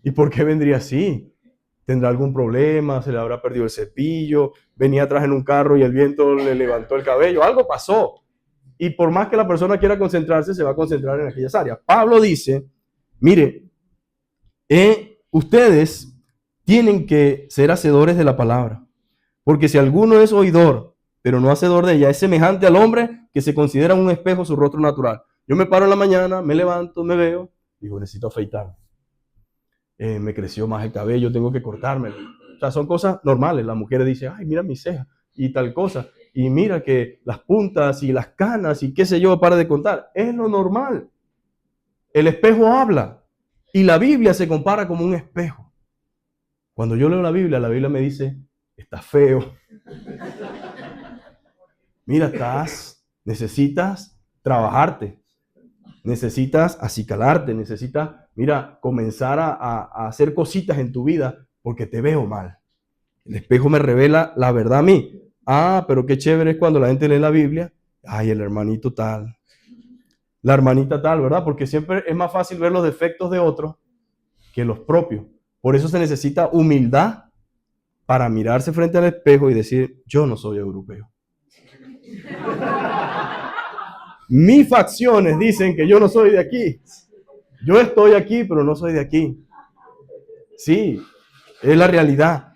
¿Y por qué vendría así? ¿Tendrá algún problema? ¿Se le habrá perdido el cepillo? ¿Venía atrás en un carro y el viento le levantó el cabello? Algo pasó. Y por más que la persona quiera concentrarse, se va a concentrar en aquellas áreas. Pablo dice, mire, ustedes tienen que ser hacedores de la palabra. Porque si alguno es oidor, pero no hacedor de ella, es semejante al hombre que se considera un espejo su rostro natural. Yo me paro en la mañana, me levanto, me veo, digo, necesito afeitarme. Me creció más el cabello, tengo que cortármelo. O sea, son cosas normales. La mujer dice, ay, mira mis cejas y tal cosa. Y mira que las puntas y las canas y qué sé yo, para de contar. Es lo normal. El espejo habla y la Biblia se compara como un espejo. Cuando yo leo la Biblia me dice, estás feo. Mira, necesitas trabajarte. Necesitas acicalarte, necesitas, mira, comenzar a hacer cositas en tu vida porque te veo mal. El espejo me revela la verdad a mí. Ah, pero qué chévere es cuando la gente lee la Biblia. Ay, el hermanito tal. La hermanita tal, ¿verdad? Porque siempre es más fácil ver los defectos de otros que los propios. Por eso se necesita humildad para mirarse frente al espejo y decir, yo no soy europeo. Mis facciones dicen que yo no soy de aquí. Yo estoy aquí, pero no soy de aquí. Sí, es la realidad.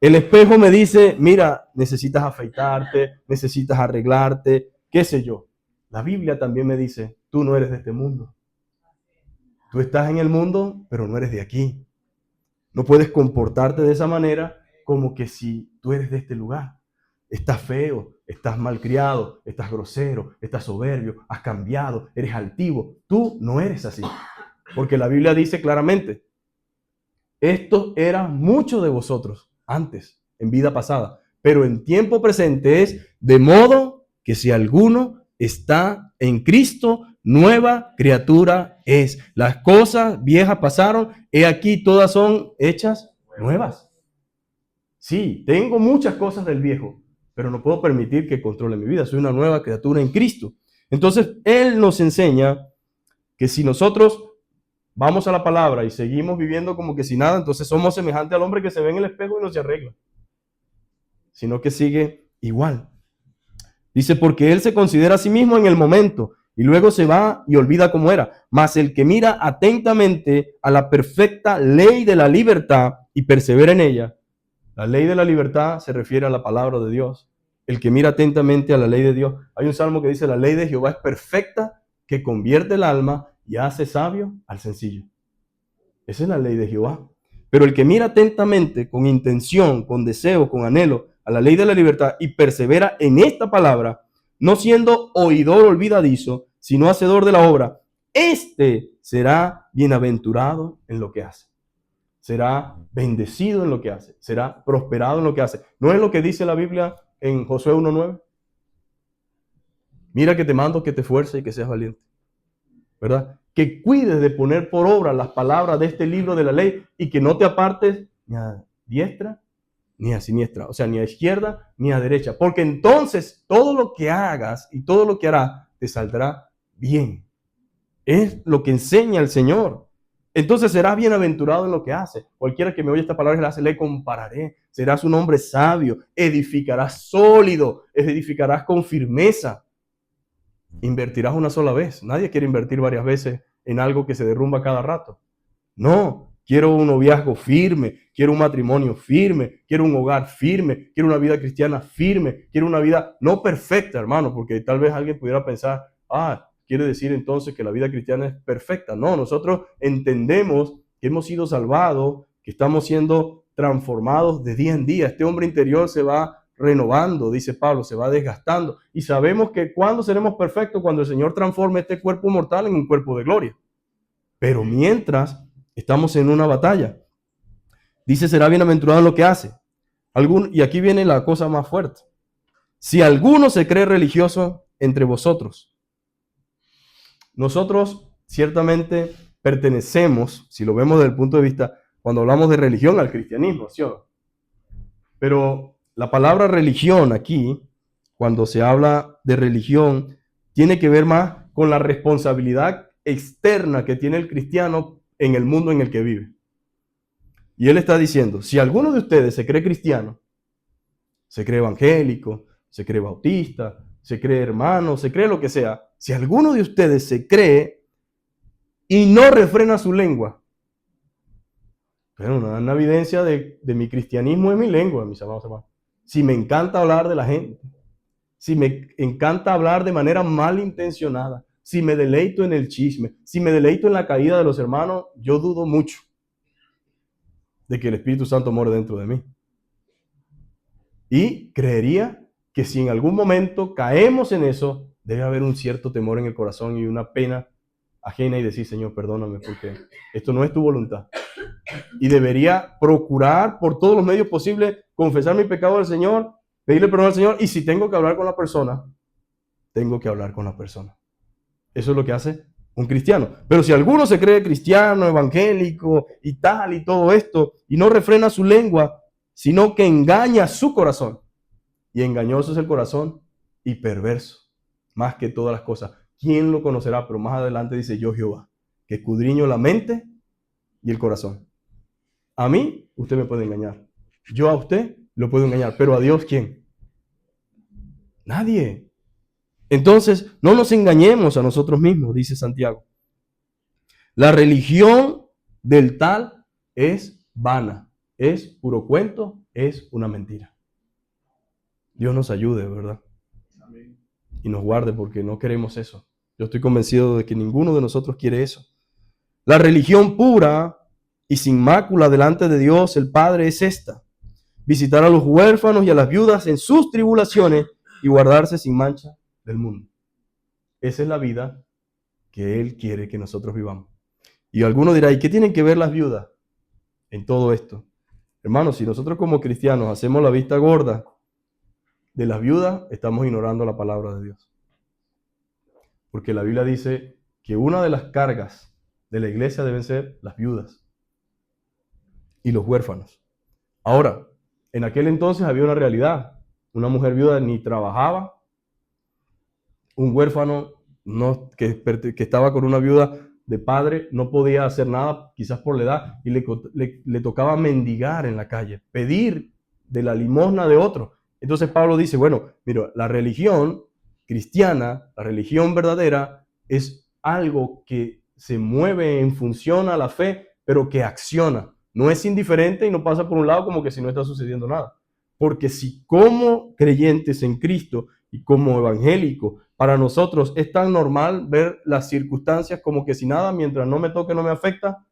El espejo me dice, mira, necesitas afeitarte, necesitas arreglarte, qué sé yo. La Biblia también me dice, tú no eres de este mundo. Tú estás en el mundo, pero no eres de aquí. No puedes comportarte de esa manera como que si tú eres de este lugar. Estás feo, estás malcriado, estás grosero, estás soberbio, has cambiado, eres altivo. Tú no eres así. Porque la Biblia dice claramente, esto era mucho de vosotros antes, en vida pasada, pero en tiempo presente es de modo que si alguno está en Cristo, nueva criatura es. Las cosas viejas pasaron, he aquí todas son hechas nuevas. Sí, tengo muchas cosas del viejo, pero no puedo permitir que controle mi vida. Soy una nueva criatura en Cristo. Entonces, Él nos enseña que si nosotros vamos a la palabra y seguimos viviendo como que sin nada, entonces somos semejantes al hombre que se ve en el espejo y no se arregla, sino que sigue igual. Dice, porque Él se considera a sí mismo en el momento y luego se va y olvida cómo era. Mas el que mira atentamente a la perfecta ley de la libertad y persevera en ella. La ley de la libertad se refiere a la palabra de Dios. El que mira atentamente a la ley de Dios. Hay un salmo que dice, la ley de Jehová es perfecta, que convierte el alma y hace sabio al sencillo. Esa es la ley de Jehová. Pero el que mira atentamente, con intención, con deseo, con anhelo, a la ley de la libertad y persevera en esta palabra, no siendo oidor olvidadizo, sino hacedor de la obra, este será bienaventurado en lo que hace. Será bendecido en lo que hace, será prosperado en lo que hace. ¿No es lo que dice la Biblia en Josué 1:9? Mira que te mando que te esfuerces y que seas valiente, ¿verdad? Que cuides de poner por obra las palabras de este libro de la ley y que no te apartes ni a diestra ni a siniestra, o sea, ni a izquierda ni a derecha, porque entonces todo lo que hagas y todo lo que harás te saldrá bien. Es lo que enseña el Señor. Entonces serás bienaventurado en lo que hace. Cualquiera que me oye esta palabra le compararé. Serás un hombre sabio, edificarás sólido, edificarás con firmeza. Invertirás una sola vez. Nadie quiere invertir varias veces en algo que se derrumba cada rato. No, quiero un noviazgo firme, quiero un matrimonio firme, quiero un hogar firme, quiero una vida cristiana firme, quiero una vida no perfecta, hermano, porque tal vez alguien pudiera pensar, quiere decir entonces que la vida cristiana es perfecta. No, nosotros entendemos que hemos sido salvados, que estamos siendo transformados de día en día. Este hombre interior se va renovando, dice Pablo, se va desgastando. Y sabemos que cuando seremos perfectos, cuando el Señor transforme este cuerpo mortal en un cuerpo de gloria. Pero mientras estamos en una batalla, dice, será bienaventurado en lo que hace. Y aquí viene la cosa más fuerte. Si alguno se cree religioso entre vosotros, nosotros ciertamente pertenecemos, si lo vemos desde el punto de vista, cuando hablamos de religión, al cristianismo, ¿sí o no? Pero la palabra religión aquí, cuando se habla de religión, tiene que ver más con la responsabilidad externa que tiene el cristiano en el mundo en el que vive. Y él está diciendo, si alguno de ustedes se cree cristiano, se cree evangélico, se cree bautista, se cree hermano, se cree lo que sea, si alguno de ustedes se cree y no refrena su lengua, bueno, una evidencia de mi cristianismo es mi lengua, mis amados hermanos. Si me encanta hablar de la gente, si me encanta hablar de manera malintencionada, si me deleito en el chisme, si me deleito en la caída de los hermanos, yo dudo mucho de que el Espíritu Santo more dentro de mí. Y creería que si en algún momento caemos en eso, debe haber un cierto temor en el corazón y una pena ajena y decir, Señor, perdóname, porque esto no es tu voluntad. Y debería procurar por todos los medios posibles confesar mi pecado al Señor, pedirle perdón al Señor, y si tengo que hablar con la persona, tengo que hablar con la persona. Eso es lo que hace un cristiano. Pero si alguno se cree cristiano, evangélico y tal y todo esto, y no refrena su lengua, sino que engaña su corazón, y engañoso es el corazón y perverso, más que todas las cosas. ¿Quién lo conocerá? Pero más adelante dice, yo Jehová, que escudriño la mente y el corazón. A mí, usted me puede engañar. Yo a usted lo puedo engañar. Pero a Dios, ¿quién? Nadie. Entonces, no nos engañemos a nosotros mismos, dice Santiago. La religión del tal es vana, es puro cuento, es una mentira. Dios nos ayude, ¿verdad? Amén. Y nos guarde porque no queremos eso. Yo estoy convencido de que ninguno de nosotros quiere eso. La religión pura y sin mácula delante de Dios el Padre es esta: visitar a los huérfanos y a las viudas en sus tribulaciones y guardarse sin mancha del mundo. Esa es la vida que Él quiere que nosotros vivamos. Y alguno dirá, ¿y qué tienen que ver las viudas en todo esto? Hermanos, si nosotros como cristianos hacemos la vista gorda de las viudas, estamos ignorando la palabra de Dios. Porque la Biblia dice que una de las cargas de la iglesia deben ser las viudas y los huérfanos. Ahora, en aquel entonces había una realidad. Una mujer viuda ni trabajaba, un huérfano que estaba con una viuda de padre no podía hacer nada, quizás por la edad, y le tocaba mendigar en la calle, pedir de la limosna de otro. Entonces Pablo dice, bueno, mira, la religión cristiana, la religión verdadera, es algo que se mueve en función a la fe, pero que acciona. No es indiferente y no pasa por un lado como que si no está sucediendo nada. Porque si como creyentes en Cristo y como evangélicos, para nosotros es tan normal ver las circunstancias como que si nada, mientras no me toque, no me afecta,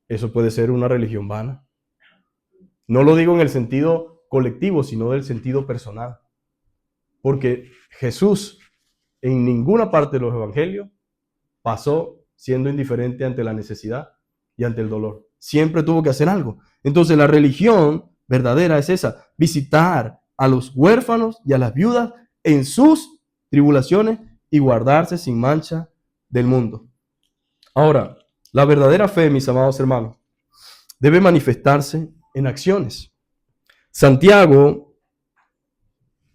eso puede ser una religión vana. No lo digo en el sentido colectivo, sino del sentido personal. Porque Jesús en ninguna parte de los evangelios pasó siendo indiferente ante la necesidad y ante el dolor. Siempre tuvo que hacer algo. Entonces la religión verdadera es esa: visitar a los huérfanos y a las viudas en sus tribulaciones y guardarse sin mancha del mundo. Ahora, la verdadera fe, mis amados hermanos, debe manifestarse en acciones. Santiago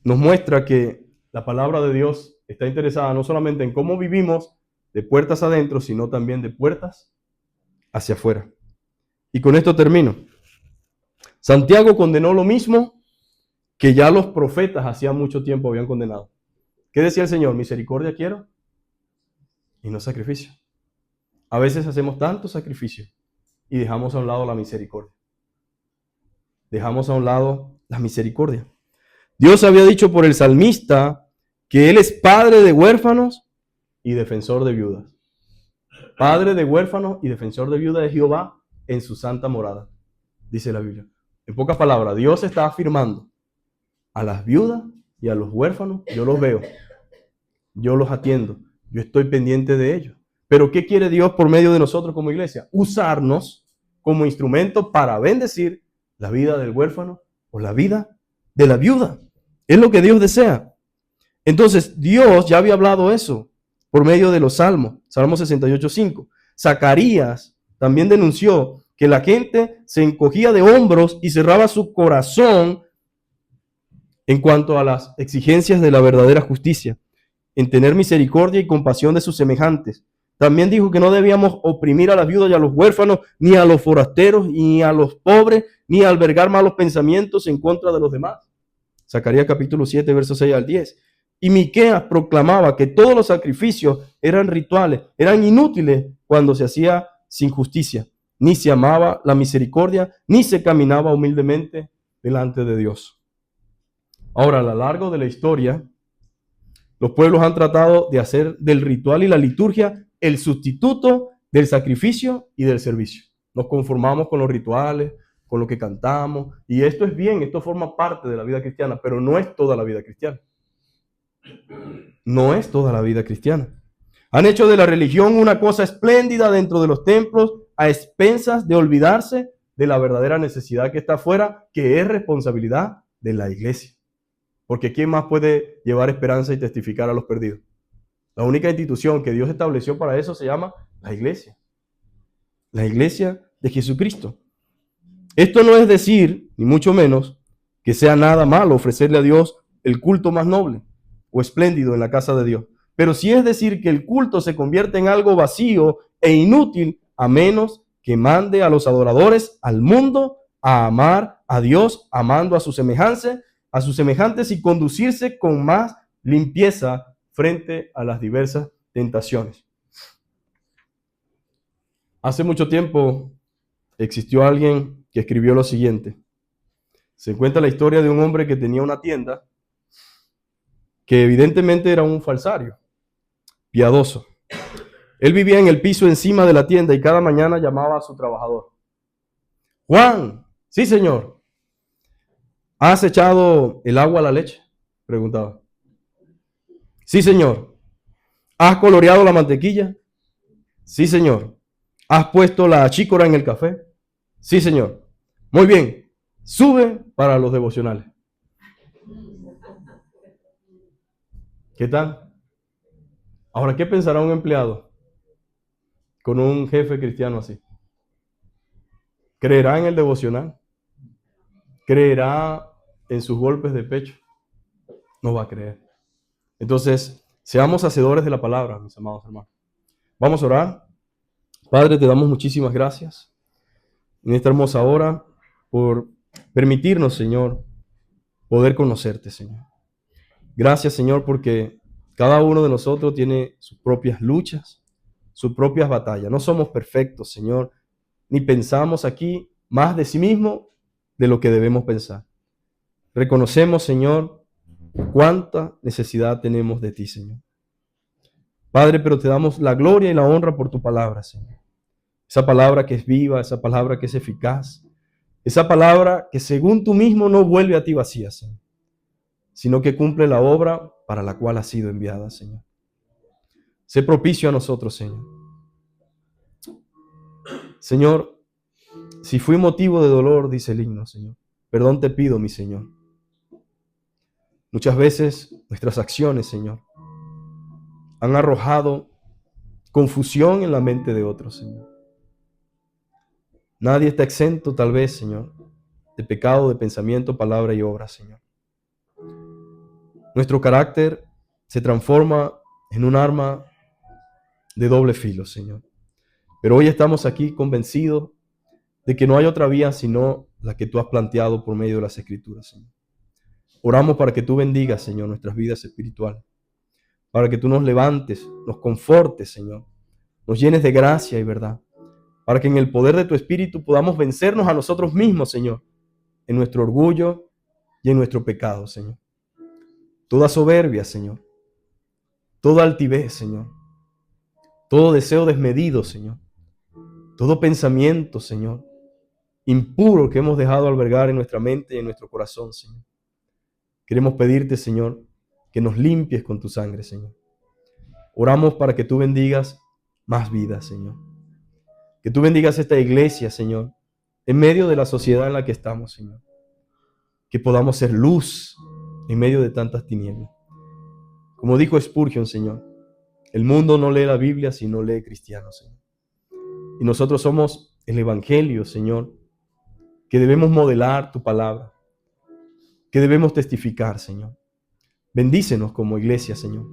nos muestra que la palabra de Dios está interesada no solamente en cómo vivimos de puertas adentro, sino también de puertas hacia afuera. Y con esto termino. Santiago condenó lo mismo que ya los profetas hacía mucho tiempo habían condenado. ¿Qué decía el Señor? Misericordia quiero y no sacrificio. A veces hacemos tanto sacrificio y dejamos a un lado la misericordia. Dejamos a un lado la misericordia. Dios había dicho por el salmista que Él es padre de huérfanos y defensor de viudas. Padre de huérfanos y defensor de viudas de Jehová en su santa morada, dice la Biblia. En pocas palabras, Dios está afirmando a las viudas y a los huérfanos, yo los veo, yo los atiendo, yo estoy pendiente de ellos. Pero ¿qué quiere Dios por medio de nosotros como iglesia? Usarnos como instrumento para bendecir la vida del huérfano o la vida de la viuda. Es lo que Dios desea. Entonces, Dios ya había hablado eso por medio de los salmos. Salmo 68:5. Zacarías también denunció que la gente se encogía de hombros y cerraba su corazón en cuanto a las exigencias de la verdadera justicia, en tener misericordia y compasión de sus semejantes. También dijo que no debíamos oprimir a las viudas y a los huérfanos, ni a los forasteros, ni a los pobres, ni albergar malos pensamientos en contra de los demás. Zacarías capítulo 7, versos 6 al 10. Y Miqueas proclamaba que todos los sacrificios eran rituales, eran inútiles cuando se hacía sin justicia. Ni se amaba la misericordia, ni se caminaba humildemente delante de Dios. Ahora, a lo largo de la historia, los pueblos han tratado de hacer del ritual y la liturgia el sustituto del sacrificio y del servicio. Nos conformamos con los rituales, con lo que cantamos, y esto es bien, esto forma parte de la vida cristiana, pero no es toda la vida cristiana. No es toda la vida cristiana. Han hecho de la religión una cosa espléndida dentro de los templos, a expensas de olvidarse de la verdadera necesidad que está afuera, que es responsabilidad de la iglesia. Porque ¿quién más puede llevar esperanza y testificar a los perdidos? La única institución que Dios estableció para eso se llama la iglesia. La iglesia de Jesucristo. Esto no es decir, ni mucho menos, que sea nada malo ofrecerle a Dios el culto más noble o espléndido en la casa de Dios. Pero sí es decir que el culto se convierte en algo vacío e inútil a menos que mande a los adoradores al mundo a amar a Dios, amando a sus semejantes y conducirse con más limpieza frente a las diversas tentaciones. Hace mucho tiempo existió alguien que escribió lo siguiente. Se cuenta la historia de un hombre que tenía una tienda que evidentemente era un falsario, piadoso. Él vivía en el piso encima de la tienda y cada mañana llamaba a su trabajador. Juan, sí señor. ¿Has echado el agua a la leche? Preguntaba. Sí señor. ¿Has coloreado la mantequilla? Sí señor. ¿Has puesto la chícora en el café? Sí señor. Muy bien. Sube para los devocionales. ¿Qué tal? Ahora, ¿qué pensará un empleado con un jefe cristiano así? ¿Creerá en el devocional? ¿Creerá en sus golpes de pecho? No va a creer. Entonces, seamos hacedores de la palabra, mis amados hermanos. Vamos a orar. Padre, te damos muchísimas gracias en esta hermosa hora por permitirnos, Señor, poder conocerte, Señor. Gracias, Señor, porque cada uno de nosotros tiene sus propias luchas, sus propias batallas. No somos perfectos, Señor, ni pensamos aquí más de sí mismo de lo que debemos pensar. Reconocemos, Señor, cuánta necesidad tenemos de ti, Señor. Padre, pero te damos la gloria y la honra por tu palabra, Señor. Esa palabra que es viva, esa palabra que es eficaz, esa palabra que según tú mismo no vuelve a ti vacía, Señor, sino que cumple la obra para la cual ha sido enviada, Señor. Sé propicio a nosotros, Señor. Señor, si fui motivo de dolor, dice el himno, Señor, perdón te pido, mi Señor. Muchas veces nuestras acciones, Señor, han arrojado confusión en la mente de otros, Señor. Nadie está exento, tal vez, Señor, de pecado, de pensamiento, palabra y obra, Señor. Nuestro carácter se transforma en un arma de doble filo, Señor. Pero hoy estamos aquí convencidos de que no hay otra vía sino la que tú has planteado por medio de las Escrituras, Señor. Oramos para que tú bendigas, Señor, nuestras vidas espirituales, para que tú nos levantes, nos confortes, Señor, nos llenes de gracia y verdad, para que en el poder de tu Espíritu podamos vencernos a nosotros mismos, Señor, en nuestro orgullo y en nuestro pecado, Señor. Toda soberbia, Señor, toda altivez, Señor, todo deseo desmedido, Señor, todo pensamiento, Señor, impuro que hemos dejado albergar en nuestra mente y en nuestro corazón, Señor. Queremos pedirte, Señor, que nos limpies con tu sangre, Señor. Oramos para que tú bendigas más vidas, Señor. Que tú bendigas esta iglesia, Señor, en medio de la sociedad en la que estamos, Señor. Que podamos ser luz en medio de tantas tinieblas. Como dijo Spurgeon, Señor, el mundo no lee la Biblia si no lee cristianos, Señor. Y nosotros somos el Evangelio, Señor, que debemos modelar tu palabra, que debemos testificar, Señor. Bendícenos como iglesia, Señor.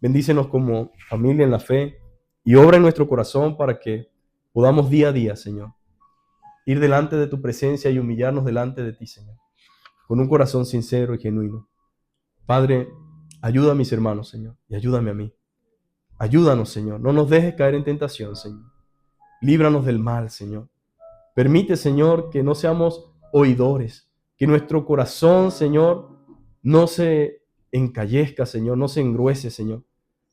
Bendícenos como familia en la fe y obra en nuestro corazón para que podamos día a día, Señor, ir delante de tu presencia y humillarnos delante de ti, Señor, con un corazón sincero y genuino. Padre, ayuda a mis hermanos, Señor, y ayúdame a mí. Ayúdanos, Señor. No nos dejes caer en tentación, Señor. Líbranos del mal, Señor. Permite, Señor, que no seamos oidores, que nuestro corazón, Señor, no se encallezca, Señor, no se engruese, Señor,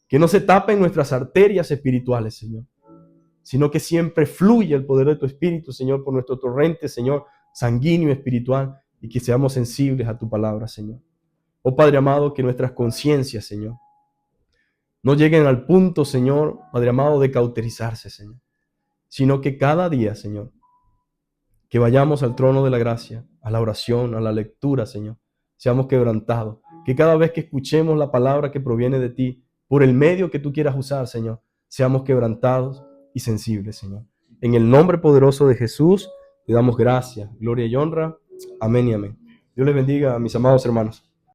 que no se tapen nuestras arterias espirituales, Señor, sino que siempre fluya el poder de tu Espíritu, Señor, por nuestro torrente, Señor, sanguíneo espiritual, y que seamos sensibles a tu palabra, Señor. Oh Padre amado, que nuestras conciencias, Señor, no lleguen al punto, Señor, Padre amado, de cauterizarse, Señor, sino que cada día, Señor, que vayamos al trono de la gracia, a la oración, a la lectura, Señor, seamos quebrantados. Que cada vez que escuchemos la palabra que proviene de ti, por el medio que tú quieras usar, Señor, seamos quebrantados y sensibles, Señor. En el nombre poderoso de Jesús, te damos gracias, gloria y honra. Amén y amén. Dios les bendiga a mis amados hermanos.